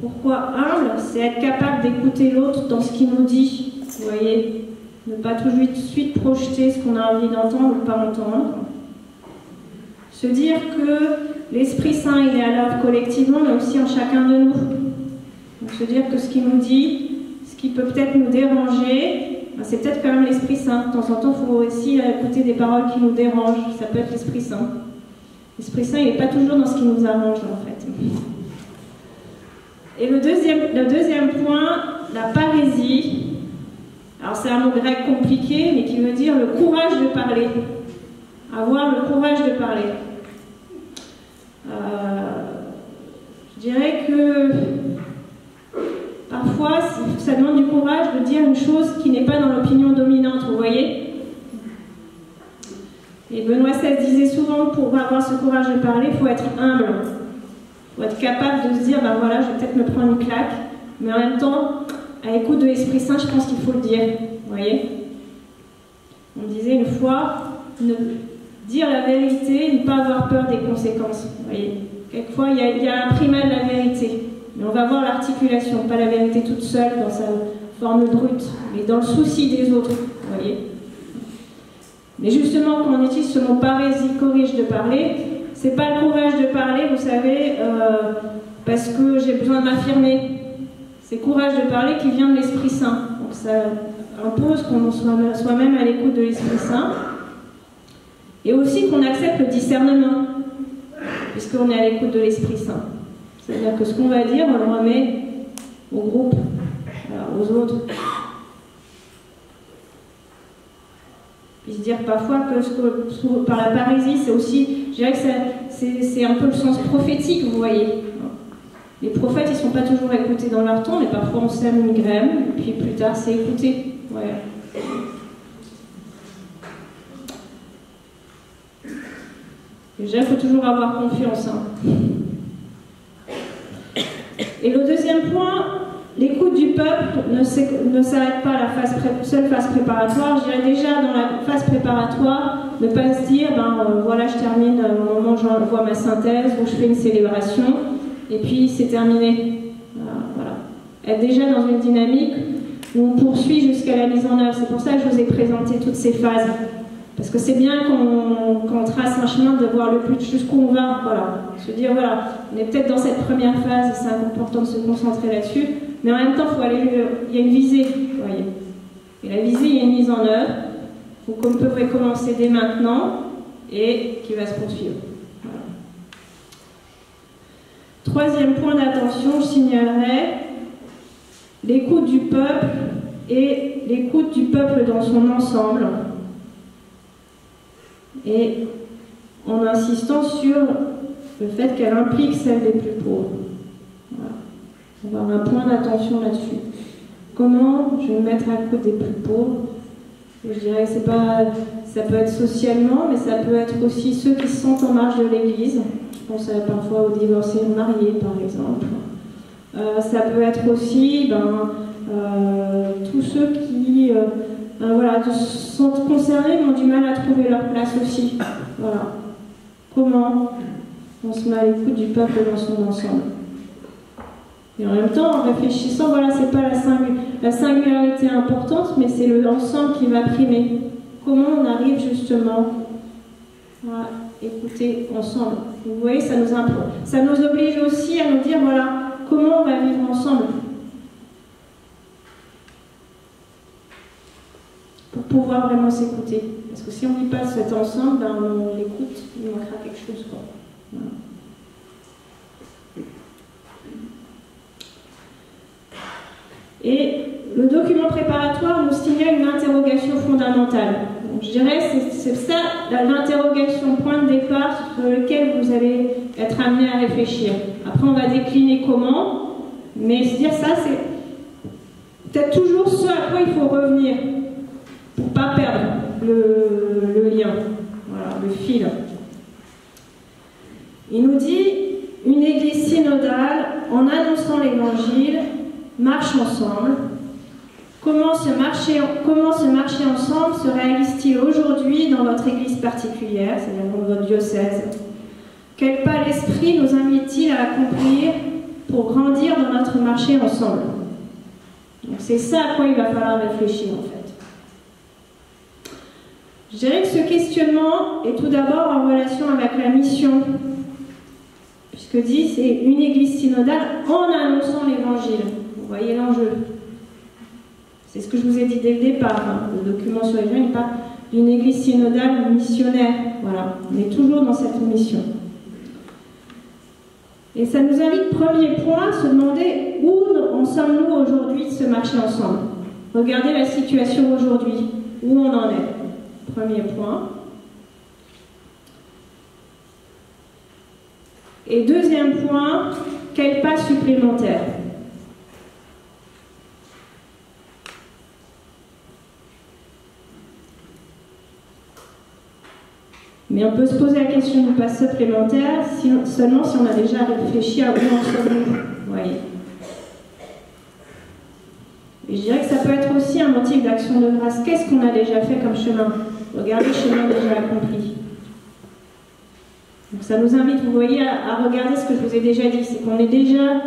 Pourquoi humble? C'est être capable d'écouter l'autre dans ce qu'il nous dit, vous voyez, ne pas tout de suite projeter ce qu'on a envie d'entendre ou pas entendre. Se dire que l'Esprit Saint, il est à l'œuvre collectivement, mais aussi en chacun de nous. Donc se dire que ce qu'il nous dit, ce qui peut peut-être nous déranger, ben c'est peut-être quand même l'Esprit Saint. De temps en temps, il faut aussi écouter des paroles qui nous dérangent. Ça peut être l'Esprit Saint. L'Esprit Saint, il n'est pas toujours dans ce qui nous arrange, en fait. Et le deuxième point, la parésie. Alors c'est un mot grec compliqué, mais qui veut dire le courage de parler. Avoir le courage de parler. Je dirais que parfois, ça demande du courage de dire une chose qui n'est pas dans l'opinion dominante, vous voyez. Et Benoît XVI disait souvent, pour avoir ce courage de parler, il faut être humble. Il faut être capable de se dire, ben voilà, je vais peut-être me prendre une claque, mais en même temps, à l'écoute de l'Esprit Saint, je pense qu'il faut le dire, vous voyez. On disait une fois, dire la vérité, ne pas avoir peur des conséquences, vous voyez. Quelquefois, il y a un primat de la vérité, mais on va voir l'articulation, pas la vérité toute seule dans sa forme brute, mais dans le souci des autres, vous voyez. Mais justement, quand on utilise ce mot parésie, corrige de parler, c'est pas le courage de parler, vous savez, parce que j'ai besoin de m'affirmer. C'est le courage de parler qui vient de l'Esprit Saint. Donc ça impose qu'on soit soi-même à l'écoute de l'Esprit Saint. Et aussi qu'on accepte le discernement, puisqu'on est à l'écoute de l'Esprit Saint. C'est-à-dire que ce qu'on va dire, on le remet au groupe, aux autres. Puis se dire parfois que par la parésie, c'est aussi, je dirais que c'est un peu le sens prophétique, vous voyez. Les prophètes, ils ne sont pas toujours écoutés dans leur temps, mais parfois on sème une graine, et puis plus tard c'est écouté. Ouais. Déjà, il faut toujours avoir confiance. Et le deuxième point, l'écoute du peuple ne s'arrête pas à la seule phase préparatoire. Je dirais déjà dans la phase préparatoire, ne pas se dire, voilà, je termine au moment où j'envoie ma synthèse, où je fais une célébration, et puis c'est terminé. Voilà. Être déjà dans une dynamique où on poursuit jusqu'à la mise en œuvre. C'est pour ça que je vous ai présenté toutes ces phases. Parce que c'est bien qu'on trace un chemin de voir le but jusqu'où on va. Voilà. Se dire, voilà, on est peut-être dans cette première phase, et c'est important de se concentrer là-dessus. Mais en même temps, il y a une visée, vous voyez. Et la visée, il y a une mise en œuvre. Qu'on peut commencer dès maintenant et qui va se poursuivre. Voilà. Troisième point d'attention, je signalerai l'écoute du peuple et l'écoute du peuple dans son ensemble. Et en insistant sur le fait qu'elle implique celle des plus pauvres. Voilà. On va avoir un point d'attention là-dessus. Comment je vais me mettre à l'écoute des plus pauvres? Je dirais que c'est pas, ça peut être socialement, mais ça peut être aussi ceux qui se sentent en marge de l'Église. Je pense parfois aux divorcés mariés, par exemple. Ça peut être aussi tous ceux qui voilà, se sentent concernés mais ont du mal à trouver leur place aussi. Voilà. Comment on se met à l'écoute du peuple dans son ensemble. Et en même temps, en réfléchissant, voilà, c'est pas la singularité importante, mais c'est l'ensemble qui va primer. Comment on arrive justement à écouter ensemble. Vous voyez, ça nous oblige aussi à nous dire, voilà, comment on va vivre ensemble. Pour pouvoir vraiment s'écouter. Parce que si on ne vit pas cet ensemble, on l'écoute, il manquera quelque chose. Quoi. Voilà. Et le document préparatoire nous signale une interrogation fondamentale. Donc, je dirais que c'est ça l'interrogation, point de départ sur lequel vous allez être amené à réfléchir. Après, on va décliner comment, mais se dire ça, c'est peut-être toujours ce à quoi il faut revenir. pour ne pas perdre le lien, voilà, le fil. Il nous dit, une église synodale, en annonçant l'évangile, marche ensemble. Comment ce marcher ensemble se réalise-t-il aujourd'hui dans votre église particulière, c'est-à-dire dans votre diocèse? Quel pas l'esprit nous invite-t-il à accomplir pour grandir dans notre marché ensemble? Donc c'est ça à quoi il va falloir réfléchir en fait. Je dirais que ce questionnement est tout d'abord en relation avec la mission, puisque dit c'est une église synodale en annonçant l'évangile. Vous voyez l'enjeu. C'est ce que je vous ai dit dès le départ. Hein. Le document sur les jeunes, il parle d'une église synodale missionnaire. Voilà, on est toujours dans cette mission. Et ça nous invite, premier point, à se demander où en sommes-nous aujourd'hui de ce marché ensemble. Regardez la situation aujourd'hui, où on en est. Premier point. Et deuxième point, quel pas supplémentaire? Mais on peut se poser la question du pas supplémentaire seulement si on a déjà réfléchi à où en sommes-nous. Vous voyez. Et je dirais que ça peut être aussi un motif d'action de grâce. Qu'est-ce qu'on a déjà fait comme chemin? Regardez le chemin déjà accompli. Donc ça nous invite, vous voyez, à regarder ce que je vous ai déjà dit. C'est qu'on est déjà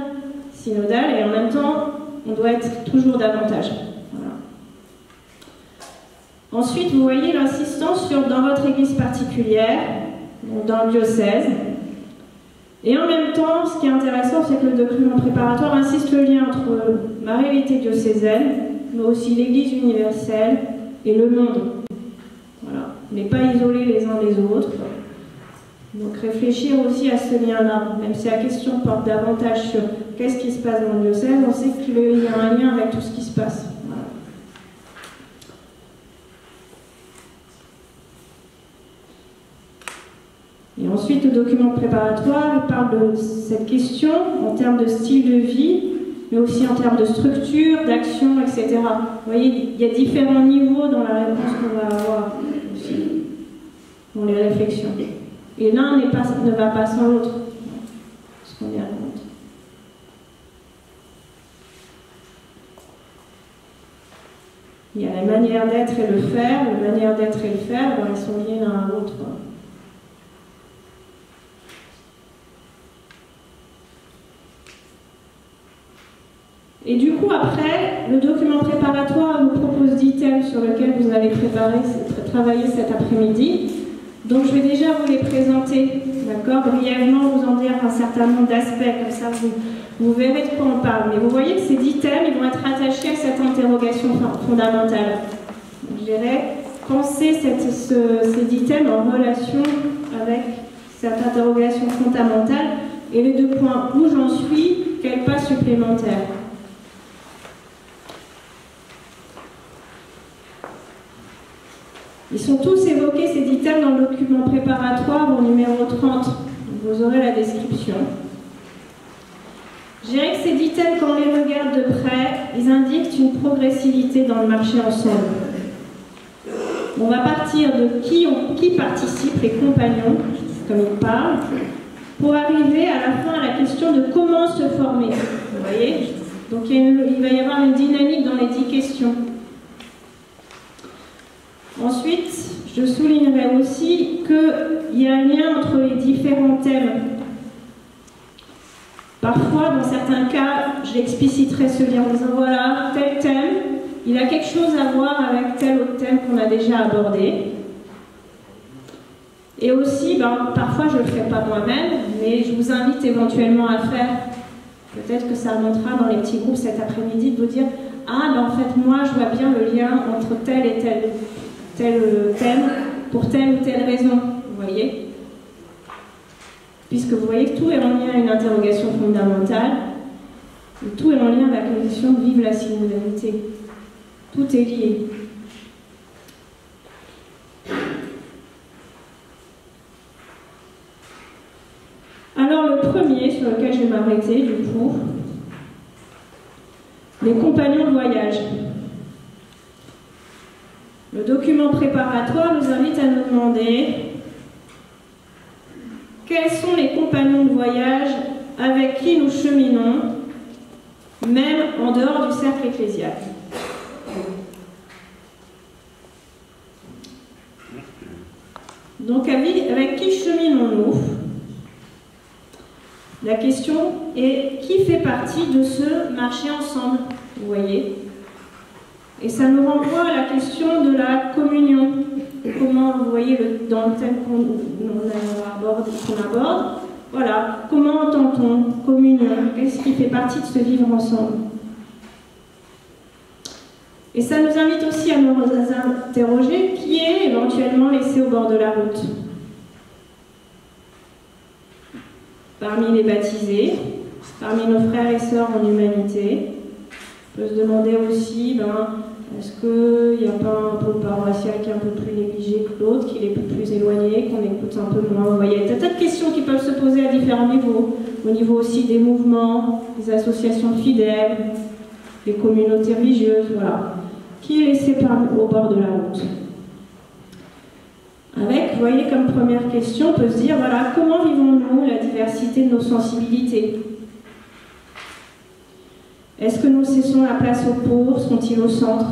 synodal et en même temps, on doit être toujours davantage. Ensuite, vous voyez l'insistance sur dans votre église particulière, donc dans le diocèse. Et en même temps, ce qui est intéressant, c'est que le document préparatoire insiste le lien entre ma réalité diocésaine, mais aussi l'église universelle et le monde. Voilà. On n'est pas isolés les uns des autres. Donc réfléchir aussi à ce lien-là, même si la question porte davantage sur qu'est-ce qui se passe dans le diocèse, on sait qu'il y a un lien avec tout ce qui se passe. Et ensuite, le document préparatoire, il parle de cette question en termes de style de vie, mais aussi en termes de structure, d'action, etc. Vous voyez, il y a différents niveaux dans la réponse qu'on va avoir aussi, dans les réflexions. Et l'un ne va pas sans l'autre, ce qu'on y raconte. Il y a la manière d'être et le faire, la manière d'être et le faire, ben, ils sont liés l'un à l'autre. Et du coup, après, le document préparatoire nous propose 10 thèmes sur lesquels vous allez travailler cet après-midi. Donc, je vais déjà vous les présenter, d'accord, brièvement, vous en dire un certain nombre d'aspects, comme ça vous verrez de quoi on parle. Mais vous voyez que ces 10 thèmes, ils vont être attachés à cette interrogation fondamentale. Donc, je dirais, pensez ces 10 thèmes en relation avec cette interrogation fondamentale. Et les 2 points, où j'en suis, quel pas supplémentaire. Ils sont tous évoqués, ces 10 thèmes, dans le document préparatoire au numéro 30. Vous aurez la description. Je dirais que ces 10 thèmes, quand on les regarde de près, ils indiquent une progressivité dans le marché ensemble. On va partir de qui participe, les compagnons, comme il parle, pour arriver à la fin à la question de comment se former. Vous voyez? Donc il va y avoir une dynamique dans les 10 questions. Ensuite, je soulignerai aussi qu'il y a un lien entre les différents thèmes. Parfois, dans certains cas, j'expliciterai ce lien en disant voilà, tel thème, il a quelque chose à voir avec tel autre thème qu'on a déjà abordé. Et aussi, parfois je ne le fais pas moi-même, mais je vous invite éventuellement à faire. Peut-être que ça remontera dans les petits groupes cet après-midi de vous dire ah, en fait, moi, je vois bien le lien entre tel et tel thème pour telle ou telle raison, vous voyez, puisque vous voyez que tout est en lien à une interrogation fondamentale, et tout est en lien avec la question de vivre la synodalité. Tout est lié. Alors le premier sur lequel je vais m'arrêter, du coup, les compagnons de voyage. Le document préparatoire nous invite à nous demander quels sont les compagnons de voyage avec qui nous cheminons, même en dehors du cercle ecclésial. Donc, avec qui cheminons-nous? La question est qui fait partie de ce marché ensemble, vous voyez? Et ça nous renvoie à la question de la communion. Comment, vous voyez, dans le thème qu'on aborde, voilà, comment entend-on communion? Qu'est-ce qui fait partie de ce vivre ensemble? Et ça nous invite aussi à nous interroger qui est éventuellement laissé au bord de la route. Parmi les baptisés, parmi nos frères et sœurs en humanité, on peut se demander aussi, est-ce qu'il n'y a pas un pôle paroissial qui est un peu plus négligé que l'autre, qui est plus éloigné, qu'on écoute un peu moins? Vous voyez, il y a des tas de questions qui peuvent se poser à différents niveaux. Au niveau aussi des mouvements, des associations fidèles, des communautés religieuses, voilà. Qui est laissé au bord de la route? Avec, vous voyez, comme première question, on peut se dire, voilà, comment vivons-nous la diversité de nos sensibilités? Est-ce que nous cessons la place aux pauvres? Sont-ils au centre?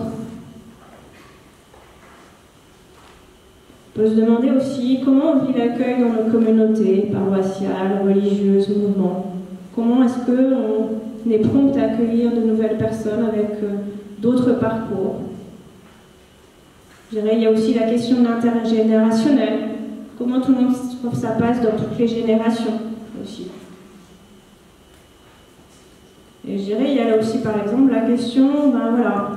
On peut se demander aussi comment on vit l'accueil dans nos communautés paroissiales, religieuses, mouvements. Comment est-ce qu'on est prompt à accueillir de nouvelles personnes avec d'autres parcours? Je dirais, il y a aussi la question de l'intergénérationnel. Comment tout le monde trouve sa place dans toutes les générations aussi. Et je dirais, il y a là aussi par exemple la question, voilà,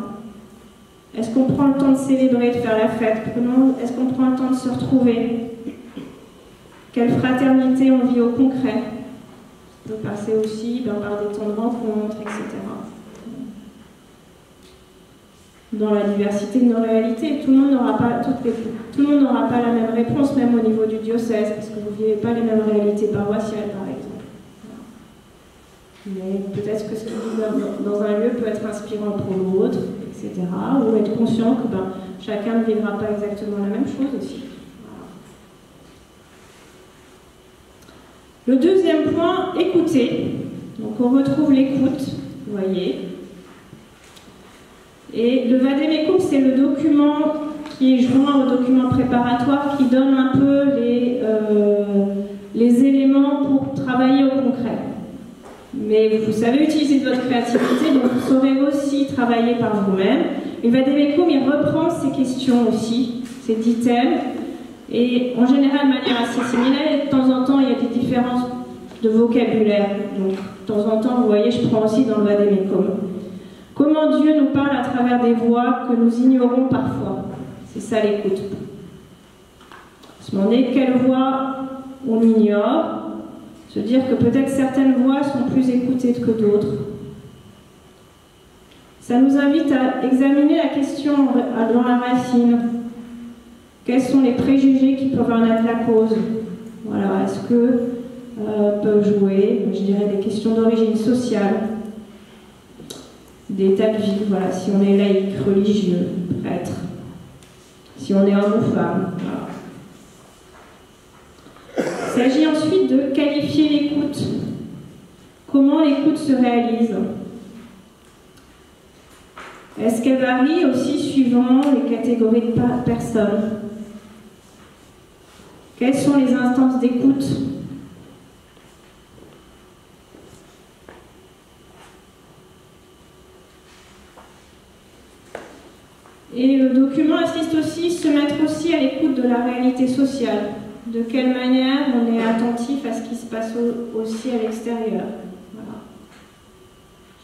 est-ce qu'on prend le temps de célébrer, de faire la fête? Est-ce qu'on prend le temps de se retrouver? Quelle fraternité on vit au concret? On peut passer aussi par des temps de rencontre, etc. Dans la diversité de nos réalités, tout le monde n'aura pas la même réponse, même au niveau du diocèse, parce que vous ne vivez pas les mêmes réalités paroissiales, par exemple. Mais peut-être que ce qui vit dans un lieu peut être inspirant pour l'autre, etc. Ou être conscient que chacun ne vivra pas exactement la même chose aussi. Voilà. Le deuxième point, écouter. Donc on retrouve l'écoute, vous voyez. Et le Vademecum, c'est le document qui est joint au document préparatoire qui donne un peu les éléments pour travailler au concret. Mais vous savez utiliser de votre créativité, donc vous saurez aussi travailler par vous-même. Et le Vademecum, il reprend ces questions aussi, ces 10 thèmes, et en général de manière assez similaire, et de temps en temps, il y a des différences de vocabulaire. Donc, de temps en temps, vous voyez, je prends aussi dans le Vademecum. Comment Dieu nous parle à travers des voix que nous ignorons parfois. C'est ça l'écoute. Se demander quelle voix on ignore, se dire que peut-être certaines voix sont plus écoutées que d'autres. Ça nous invite à examiner la question dans la racine. Quels sont les préjugés qui peuvent en être la cause? Voilà, est-ce que peuvent jouer, je dirais, des questions d'origine sociale, d'état de vie, voilà, si on est laïque, religieux, prêtre, si on est homme ou femme, voilà. Il s'agit ensuite de qualifier l'écoute. Comment l'écoute se réalise? Est-ce qu'elle varie aussi suivant les catégories de personnes? Quelles sont les instances d'écoute? Et le document insiste aussi se mettre aussi à l'écoute de la réalité sociale. De quelle manière on est attentif à ce qui se passe aussi à l'extérieur. Voilà.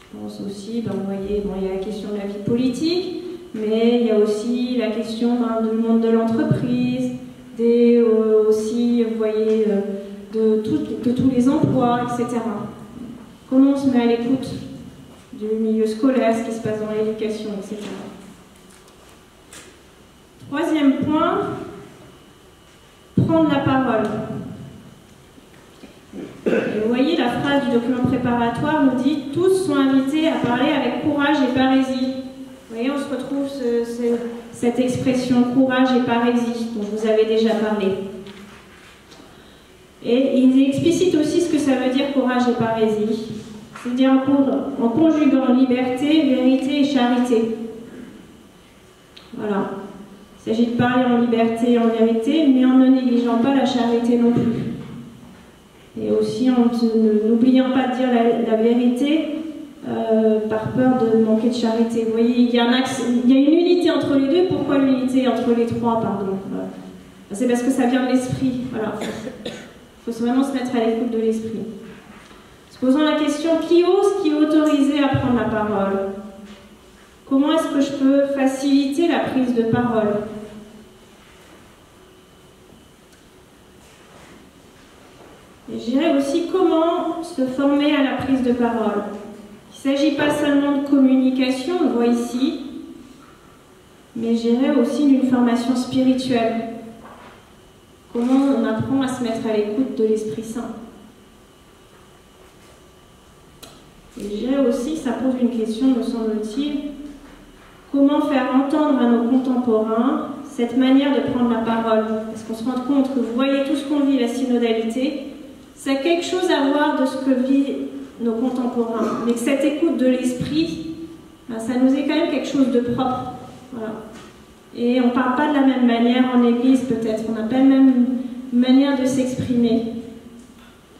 Je pense aussi, vous voyez, il y a la question de la vie politique, mais il y a aussi la question du monde de l'entreprise, aussi, vous voyez, de tous les emplois, etc. Comment on se met à l'écoute du milieu scolaire, ce qui se passe dans l'éducation, etc. Troisième point, prendre la parole. Et vous voyez, la phrase du document préparatoire nous dit « Tous sont invités à parler avec courage et parésie ». Vous voyez, on se retrouve cette expression courage et parésie dont vous avez déjà parlé. Et il explicite aussi ce que ça veut dire courage et parésie, c'est-à-dire en conjuguant liberté, vérité et charité. Voilà. Il s'agit de parler en liberté et en vérité, mais en ne négligeant pas la charité non plus. Et aussi en n'oubliant pas de dire la vérité par peur de manquer de charité. Vous voyez, il y a une unité entre les deux. Pourquoi l'unité entre les trois, pardon? C'est parce que ça vient de l'esprit. Voilà. Il faut vraiment se mettre à l'écoute de l'esprit. Se posant la question, qui est autorisé à prendre la parole? Comment est-ce que je peux faciliter la prise de parole? Et je dirais aussi comment se former à la prise de parole. Il ne s'agit pas seulement de communication, on le voit ici, mais je dirais aussi d'une formation spirituelle. Comment on apprend à se mettre à l'écoute de l'Esprit Saint. Et je dirais aussi, ça pose une question, me semble-t-il, comment faire entendre à nos contemporains cette manière de prendre la parole? Parce qu'on se rend compte que vous voyez tout ce qu'on vit, la synodalité, ça a quelque chose à voir de ce que vivent nos contemporains. Mais que cette écoute de l'esprit, ben, ça nous est quand même quelque chose de propre. Voilà. Et on ne parle pas de la même manière en église peut-être, on n'a pas la même manière de s'exprimer.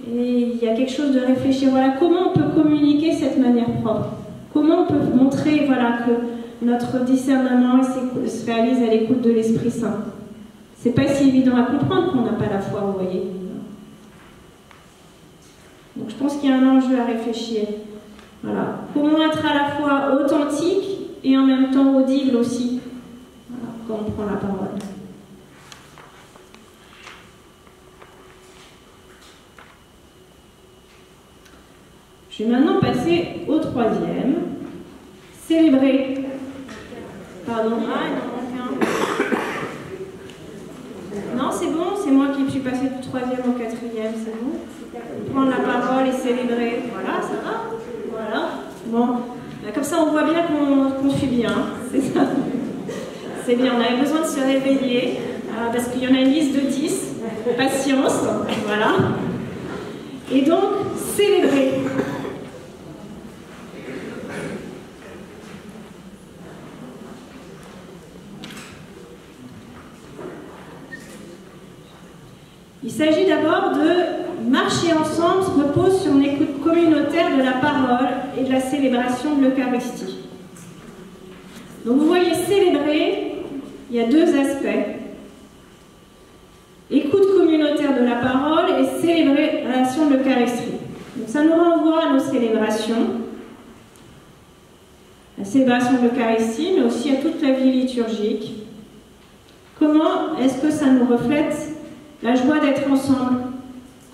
Et il y a quelque chose de réfléchir. Voilà, comment on peut communiquer cette manière propre? Comment on peut montrer voilà, que notre discernement se réalise à l'écoute de l'Esprit Saint? C'est pas si évident à comprendre qu'on n'a pas la foi, vous voyez. Donc je pense qu'il y a un enjeu à réfléchir. Voilà. Comment être à la fois authentique et en même temps audible aussi, voilà, quand on prend la parole. Je vais maintenant passer au troisième. Célébrer. Pardon. Ah, il en manque un. Non, c'est bon, c'est moi qui suis passée du troisième au quatrième, c'est bon. Prendre la parole et célébrer. Voilà, ça va. Voilà. Bon, comme ça on voit bien qu'on suit bien. C'est ça. C'est bien, on avait besoin de se réveiller parce qu'il y en a une liste de 10. Patience. Voilà. Et donc, célébrer. Il s'agit d'abord de marcher ensemble, se repose sur une écoute communautaire de la parole et de la célébration de l'Eucharistie. Donc vous voyez, célébrer, il y a deux aspects. Écoute communautaire de la parole et célébration de l'Eucharistie. Donc ça nous renvoie à nos célébrations, la célébration de l'Eucharistie, mais aussi à toute la vie liturgique. Comment est-ce que ça nous reflète la joie d'être ensemble?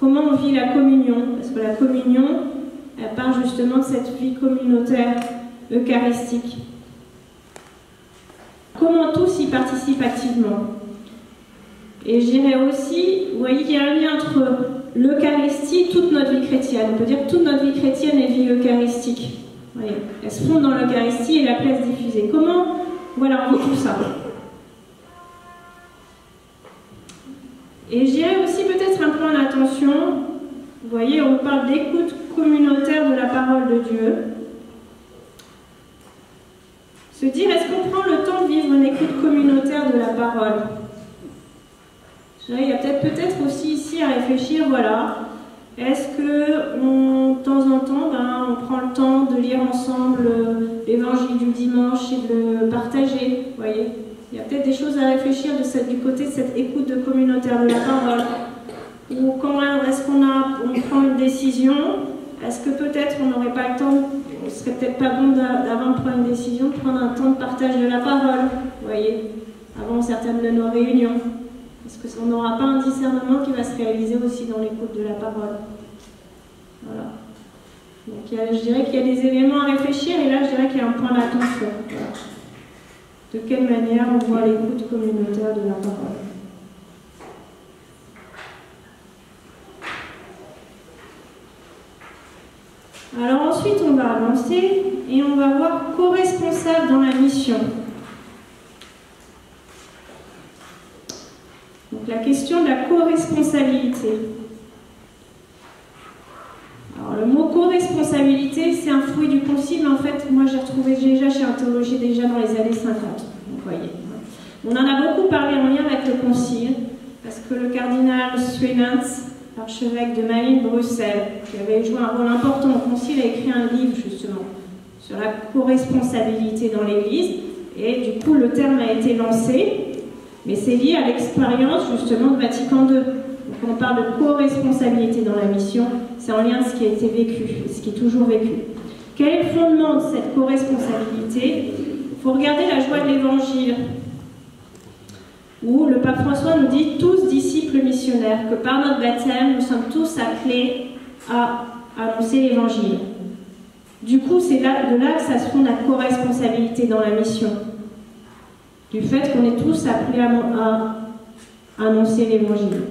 Comment on vit la communion? Parce que la communion, elle part justement de cette vie communautaire eucharistique. Comment tous y participent activement? Et je dirais aussi, vous voyez qu'il y a un lien entre l'Eucharistie et toute notre vie chrétienne. On peut dire que toute notre vie chrétienne est vie eucharistique. Vous voyez, elle se fonde dans l'Eucharistie et la place diffusée. Comment, voilà, on vit tout ça. Et je dirais aussi peut-être un point d'attention. Vous voyez, on parle d'écoute communautaire de la parole de Dieu. Se dire, est-ce qu'on prend le temps de vivre une écoute communautaire de la parole? Je dirais, il y a peut-être aussi ici à réfléchir, voilà. Est-ce que, de temps en temps, on prend le temps de lire ensemble l'évangile du dimanche et de le partager, vous voyez? Il y a peut-être des choses à réfléchir du côté de cette écoute de communautaire de la parole. Ou quand est-ce qu'on prend une décision, est-ce que peut-être on n'aurait pas le temps, ce serait peut-être pas bon d'avant de prendre une décision, de prendre un temps de partage de la parole, vous voyez, avant certaines de nos réunions. Est-ce qu'on n'aura pas un discernement qui va se réaliser aussi dans l'écoute de la parole? Voilà. Donc je dirais qu'il y a des éléments à réfléchir et là je dirais qu'il y a un point d'attention. Voilà. De quelle manière on voit l'écoute communautaire de la parole. Alors ensuite, on va avancer et on va voir co-responsable dans la mission. Donc la question de la co-responsabilité. Alors le mot co-responsabilité, c'est un fruit du concile, mais en fait, moi j'ai retrouvé déjà chez un théologien déjà dans les années 50. Vous voyez. On en a beaucoup parlé en lien avec le concile, parce que le cardinal Suenens, archevêque de Malines-Bruxelles, qui avait joué un rôle important au concile, a écrit un livre justement sur la co-responsabilité dans l'Église, et du coup le terme a été lancé, mais c'est lié à l'expérience justement de Vatican II. Donc quand on parle de co-responsabilité dans la mission, c'est en lien avec ce qui a été vécu, ce qui est toujours vécu. Quel est le fondement de cette co-responsabilité? Il faut regarder la joie de l'Évangile, où le pape François nous dit tous disciples missionnaires, que par notre baptême, nous sommes tous appelés à annoncer l'Évangile. Du coup, c'est de là que ça se fonde la co-responsabilité dans la mission. Du fait qu'on est tous appelés à annoncer l'Évangile.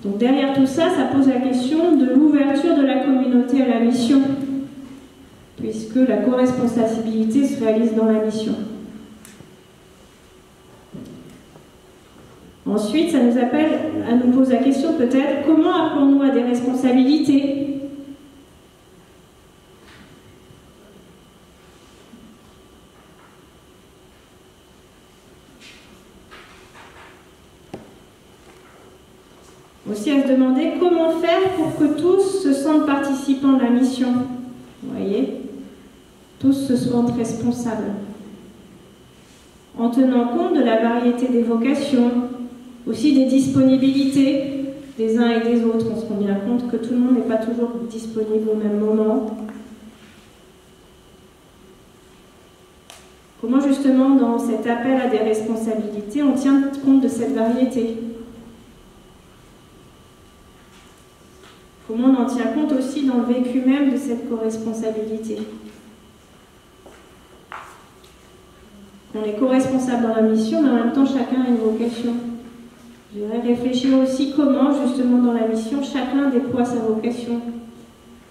Donc derrière tout ça, ça pose la question de l'ouverture de la communauté à la mission, puisque la co-responsabilité se réalise dans la mission. Ensuite, ça nous appelle à nous poser la question peut-être, comment appelons-nous à des responsabilités ? Aussi à se demander comment faire pour que tous se sentent participants de la mission. Vous voyez ? Tous se sentent responsables. En tenant compte de la variété des vocations, aussi des disponibilités des uns et des autres. On se rend bien compte que tout le monde n'est pas toujours disponible au même moment. Comment justement, dans cet appel à des responsabilités, on tient compte de cette variété? Comment on en tient compte aussi dans le vécu même de cette co-responsabilité? On est co-responsable dans la mission, mais en même temps, chacun a une vocation. Je voudrais réfléchir aussi comment, justement, dans la mission, chacun déploie sa vocation.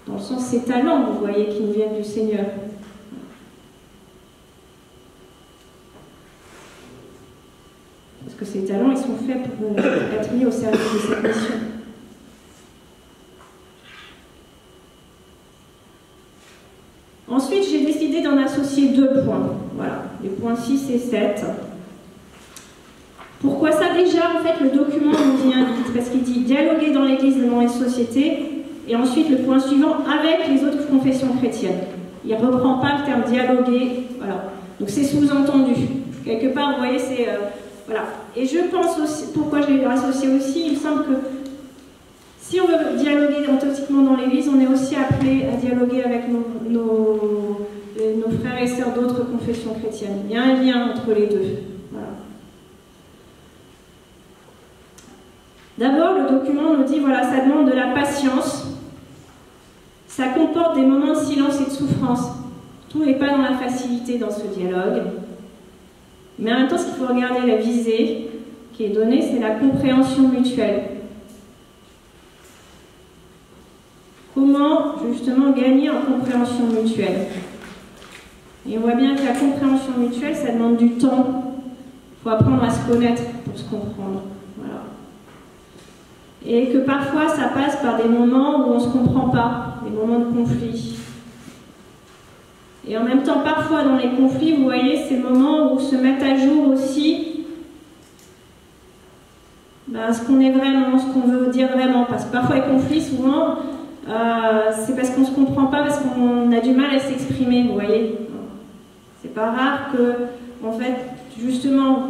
Dans le sens, ses talents, vous voyez, qui nous viennent du Seigneur. Parce que ces talents, ils sont faits pour être mis au service de cette mission. Ensuite, j'ai décidé d'en associer 2 points. Voilà, les points 6 et 7. Pourquoi ça? Déjà, en fait, le document nous y invite, parce qu'il dit dialoguer dans l'Église et dans les sociétés, et ensuite le point suivant, avec les autres confessions chrétiennes. Il ne reprend pas le terme dialoguer, voilà. Donc c'est sous-entendu. Quelque part, vous voyez, c'est... voilà. Et je pense aussi, pourquoi je l'ai associé aussi, il me semble que si on veut dialoguer authentiquement dans l'Église, on est aussi appelé à dialoguer avec nos frères et sœurs d'autres confessions chrétiennes. Il y a un lien entre les deux. Voilà. D'abord, le document nous dit, voilà, ça demande de la patience. Ça comporte des moments de silence et de souffrance. Tout n'est pas dans la facilité dans ce dialogue. Mais en même temps, ce qu'il faut regarder, la visée qui est donnée, c'est la compréhension mutuelle. Comment, justement, gagner en compréhension mutuelle? Et on voit bien que la compréhension mutuelle, ça demande du temps. Il faut apprendre à se connaître pour se comprendre. Voilà. Et que parfois, ça passe par des moments où on ne se comprend pas, des moments de conflit. Et en même temps, parfois, dans les conflits, vous voyez, ces moments où se mettent à jour aussi ce qu'on est vraiment, ce qu'on veut dire vraiment. Parce que parfois, les conflits, souvent... c'est parce qu'on ne se comprend pas, parce qu'on a du mal à s'exprimer, vous voyez. C'est pas rare que, en fait, justement,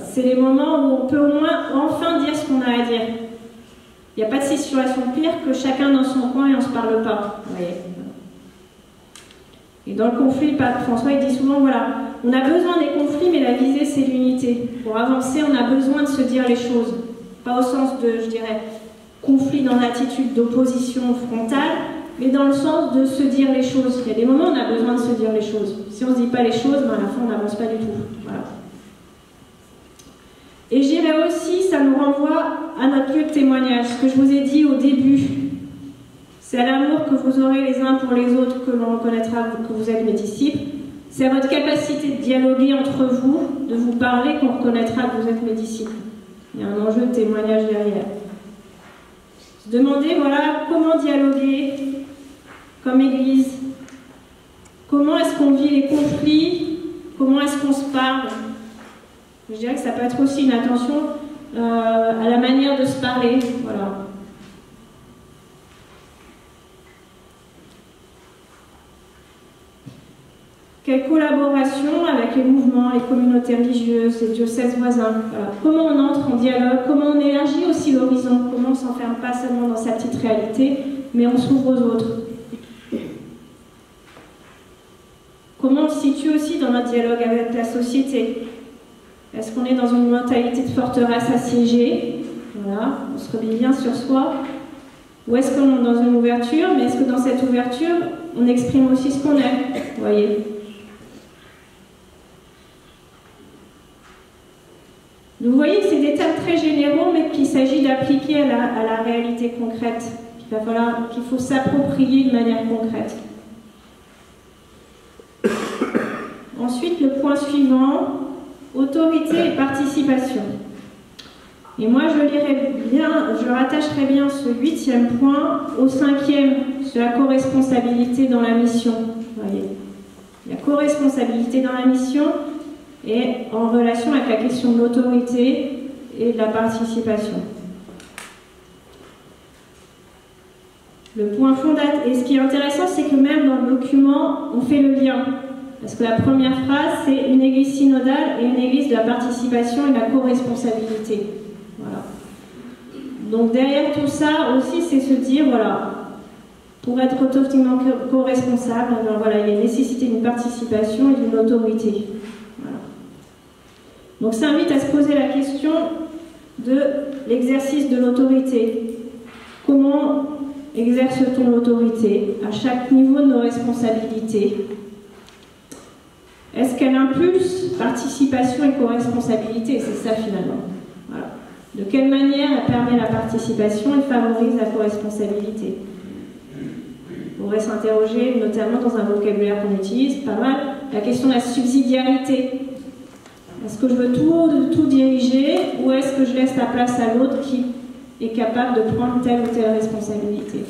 c'est les moments où on peut au moins enfin dire ce qu'on a à dire. Il n'y a pas de situation pire que chacun dans son coin et on ne se parle pas, vous voyez. Et dans le conflit, Pape François, il dit souvent, voilà, on a besoin des conflits, mais la visée, c'est l'unité. Pour avancer, on a besoin de se dire les choses. Pas au sens de, je dirais, conflit dans l'attitude d'opposition frontale, mais dans le sens de se dire les choses. Il y a des moments où on a besoin de se dire les choses. Si on ne se dit pas les choses, à la fin, on n'avance pas du tout. Voilà. Et je dirais aussi, ça nous renvoie à notre lieu de témoignage. Ce que je vous ai dit au début, c'est à l'amour que vous aurez les uns pour les autres que l'on reconnaîtra que vous êtes mes disciples. C'est à votre capacité de dialoguer entre vous, de vous parler, qu'on reconnaîtra que vous êtes mes disciples. Il y a un enjeu de témoignage derrière. Se demander, voilà, comment dialoguer comme Église. Comment est-ce qu'on vit les conflits? Comment est-ce qu'on se parle? Je dirais que ça peut être aussi une attention à la manière de se parler. Voilà. Quelle collaboration avec les mouvements, les communautés religieuses, les diocèses voisins. Voilà. Comment on entre en dialogue, comment on élargit aussi l'horizon, comment on ne s'enferme pas seulement dans sa petite réalité, mais on s'ouvre aux autres. Comment on se situe aussi dans notre dialogue avec la société? Est-ce qu'on est dans une mentalité de forteresse assiégée? Voilà, on se replie bien sur soi. Ou est-ce qu'on est dans une ouverture, mais est-ce que dans cette ouverture, on exprime aussi ce qu'on est? Vous voyez? Donc vous voyez que c'est des termes très généraux, mais qu'il s'agit d'appliquer à la réalité concrète. Qu'il faut s'approprier de manière concrète. Ensuite, le point suivant, autorité et participation. Et moi, je rattacherai bien ce 8e point au 5e, sur la co-responsabilité dans la mission. Vous voyez, la co-responsabilité dans la mission est en relation avec la question de l'autorité et de la participation. Le point fondateur, et ce qui est intéressant, c'est que même dans le document, on fait le lien. Parce que la première phrase, c'est une église synodale et une église de la participation et de la co-responsabilité. Voilà. Donc derrière tout ça aussi, c'est se dire, voilà, pour être authentiquement co-responsable, voilà, il y a nécessité d'une participation et d'une autorité. Voilà. Donc ça invite à se poser la question de l'exercice de l'autorité. Comment exerce-t-on l'autorité à chaque niveau de nos responsabilités? Est-ce qu'elle impulse participation et co-responsabilité? C'est ça finalement. Voilà. De quelle manière elle permet la participation et favorise la co-responsabilité? On pourrait s'interroger, notamment dans un vocabulaire qu'on utilise pas mal, la question de la subsidiarité. Est-ce que je veux tout diriger ou est-ce que je laisse la place à l'autre qui est capable de prendre telle ou telle responsabilité?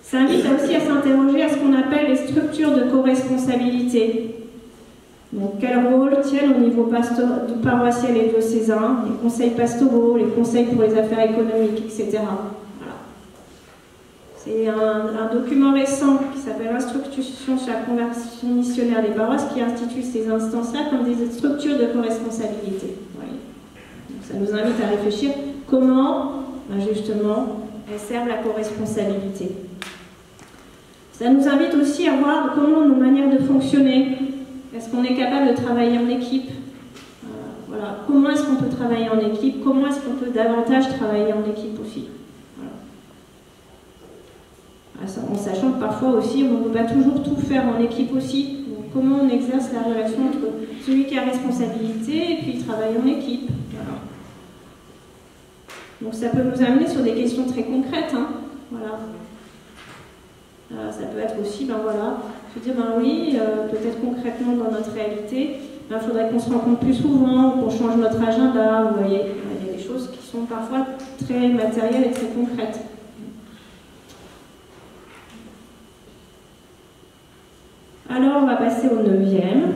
Ça invite aussi à s'interroger à ce qu'on appelle les structures de co-responsabilité. Donc, quel rôle tiennent au niveau paroissial et diocésain, les conseils pastoraux, les conseils pour les affaires économiques, etc. Voilà. C'est un document récent qui s'appelle Instruction sur la conversion missionnaire des paroisses qui institue ces instances-là comme des structures de co-responsabilité. Donc, ça nous invite à réfléchir comment, justement, elles servent la co-responsabilité. Ça nous invite aussi à voir comment nos manières de fonctionner. Est-ce qu'on est capable de travailler en équipe? Voilà. Comment est-ce qu'on peut travailler en équipe? Comment est-ce qu'on peut davantage travailler en équipe aussi? Voilà. En sachant que parfois aussi, on ne peut pas toujours tout faire en équipe aussi. Donc, comment on exerce la relation entre celui qui a responsabilité et puis travailler en équipe? Voilà. Donc ça peut nous amener sur des questions très concrètes. Hein. Voilà. Ça peut être aussi, ben voilà, se dire, ben oui, peut-être concrètement dans notre réalité, il faudrait qu'on se rencontre plus souvent, qu'on change notre agenda, vous voyez, il y a des choses qui sont parfois très matérielles et très concrètes. Alors, on va passer au 9e.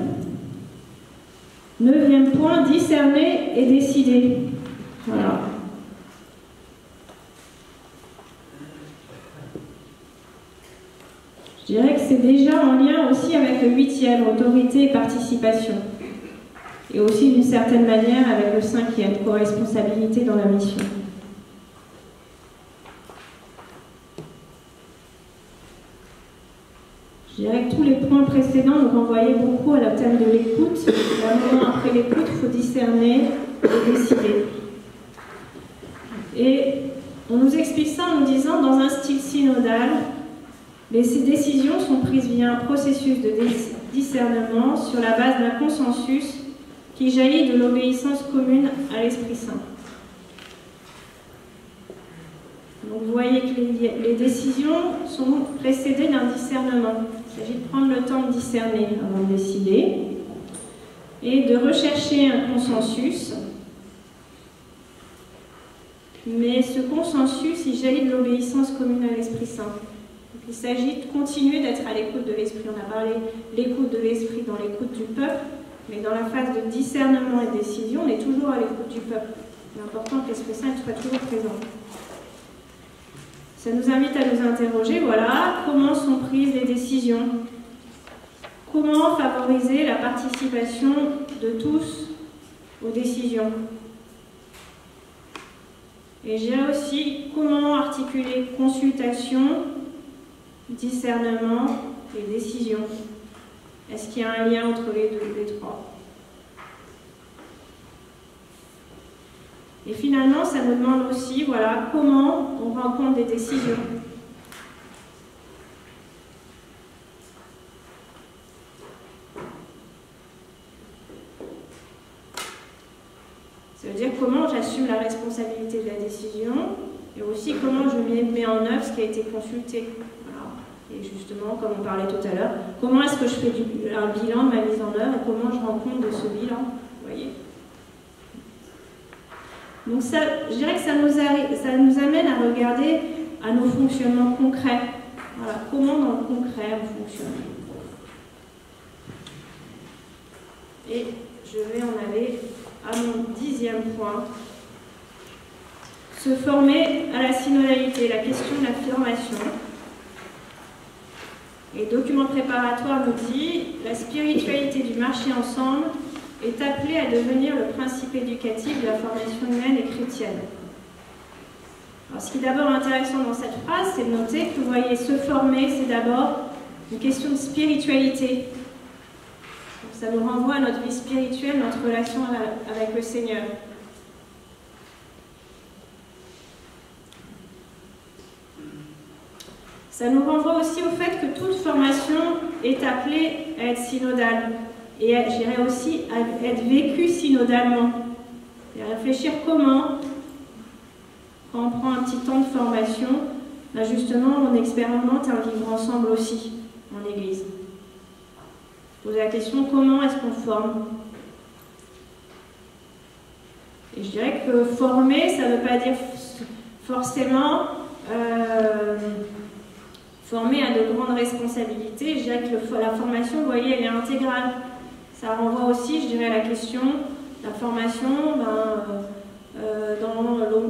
9e point, discerner et décider. Voilà. Je dirais que c'est déjà en lien aussi avec le 8e, autorité et participation. Et aussi d'une certaine manière avec le 5e, co-responsabilité dans la mission. Je dirais que tous les points précédents nous renvoyaient beaucoup à la thème de l'écoute. Et à un moment après l'écoute, il faut discerner et décider. Et on nous explique ça en nous disant, dans un style synodal, ces décisions sont prises via un processus de discernement sur la base d'un consensus qui jaillit de l'obéissance commune à l'Esprit Saint. Donc vous voyez que les décisions sont précédées d'un discernement. s'agit de prendre le temps de discerner avant de décider et de rechercher un consensus. Mais ce consensus, il jaillit de l'obéissance commune à l'Esprit Saint. Donc, il s'agit de continuer d'être à l'écoute de l'Esprit. On a parlé de l'écoute de l'Esprit dans l'écoute du peuple, mais dans la phase de discernement et de décision, on est toujours à l'écoute du peuple. Il est important que l'Esprit Saint soit toujours présent. Ça nous invite à nous interroger, voilà, comment sont prises les décisions? Comment favoriser la participation de tous aux décisions? Et je dirais aussi comment articuler consultation, discernement et décision. Est-ce qu'il y a un lien entre les trois? Et finalement, ça nous demande aussi, voilà, comment on rend compte des décisions. Ça veut dire comment j'assume la responsabilité de la décision et aussi comment je mets en œuvre ce qui a été consulté. Voilà. Et justement, comme on parlait tout à l'heure, comment est-ce que je fais un bilan de ma mise en œuvre et comment je rends compte de ce bilan, vous voyez. Donc ça, je dirais que ça nous amène à regarder à nos fonctionnements concrets. Voilà, comment dans le concret on fonctionne. Et je vais en aller à mon 10e point. Se former à la synodalité, la question de la formation. Et le document préparatoire nous dit « La spiritualité du marché ensemble est appelée à devenir le principe éducatif de la formation humaine et chrétienne. » Alors, ce qui est d'abord intéressant dans cette phrase, c'est de noter que vous voyez, se former, c'est d'abord une question de spiritualité. Donc, ça nous renvoie à notre vie spirituelle, notre relation avec le Seigneur. Ça nous renvoie aussi au fait que toute formation est appelée à être synodale. Et je dirais aussi à être vécue synodalement. Et à réfléchir comment, quand on prend un petit temps de formation, ben justement on expérimente un vivre ensemble aussi en Église. Poser la question, comment est-ce qu'on forme? Et je dirais que former, ça ne veut pas dire forcément former à de grandes responsabilités. Je dirais que la formation, vous voyez, elle est intégrale. Ça renvoie aussi, je dirais, à la question de la formation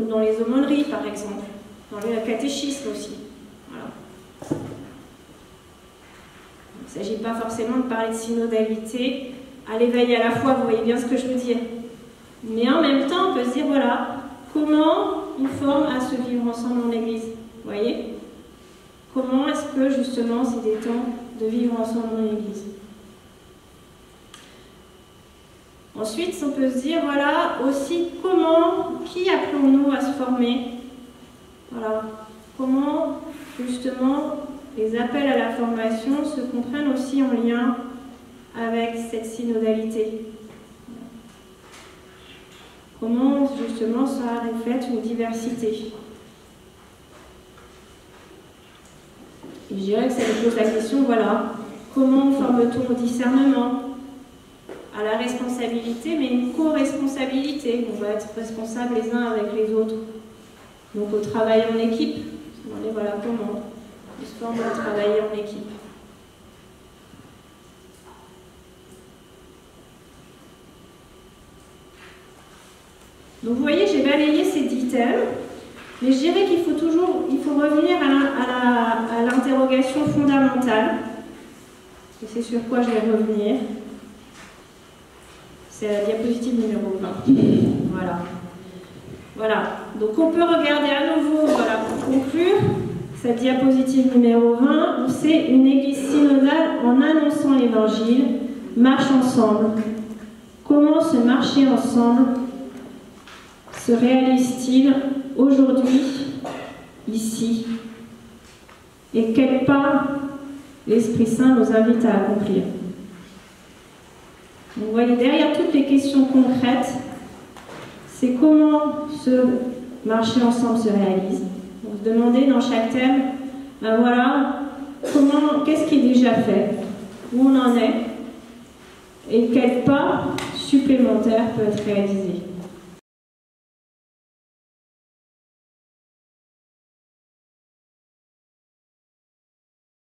dans les aumôneries, par exemple, dans le catéchisme aussi. Voilà. Il ne s'agit pas forcément de parler de synodalité à l'éveil à la foi, vous voyez bien ce que je veux dire. Mais en même temps, on peut se dire, voilà, comment on forme à se vivre ensemble en Église, vous voyez? Comment est-ce que, justement, c'est des temps de vivre ensemble en Église? Ensuite, on peut se dire, voilà, aussi, qui appelons-nous à se former? Voilà, comment, justement, les appels à la formation se comprennent aussi en lien avec cette synodalité. Comment, justement, ça reflète une diversité. Et je dirais que ça nous pose la question, voilà, comment forme-t-on au discernement, à la responsabilité, mais une co-responsabilité. On va être responsables les uns avec les autres. Donc au travail en équipe, on est, voilà comment on se forme à travailler en équipe. Donc vous voyez, j'ai balayé ces 10 thèmes, mais je dirais qu'il faut revenir à l'interrogation fondamentale, et c'est sur quoi je vais revenir. C'est la diapositive numéro 20. Voilà. Voilà. Donc on peut regarder à nouveau, voilà, pour conclure, cette diapositive numéro 20, où c'est une église synodale en annonçant l'évangile, marche ensemble. Comment ce marcher ensemble se réalise-t-il aujourd'hui, ici? Et quel pas l'Esprit Saint nous invite à accomplir? Vous voyez, derrière toutes les questions concrètes, c'est comment ce marcher ensemble se réalise. Vous se demandez dans chaque thème, ben voilà, qu'est-ce qui est déjà fait, où on en est, et quel pas supplémentaire peut être réalisé.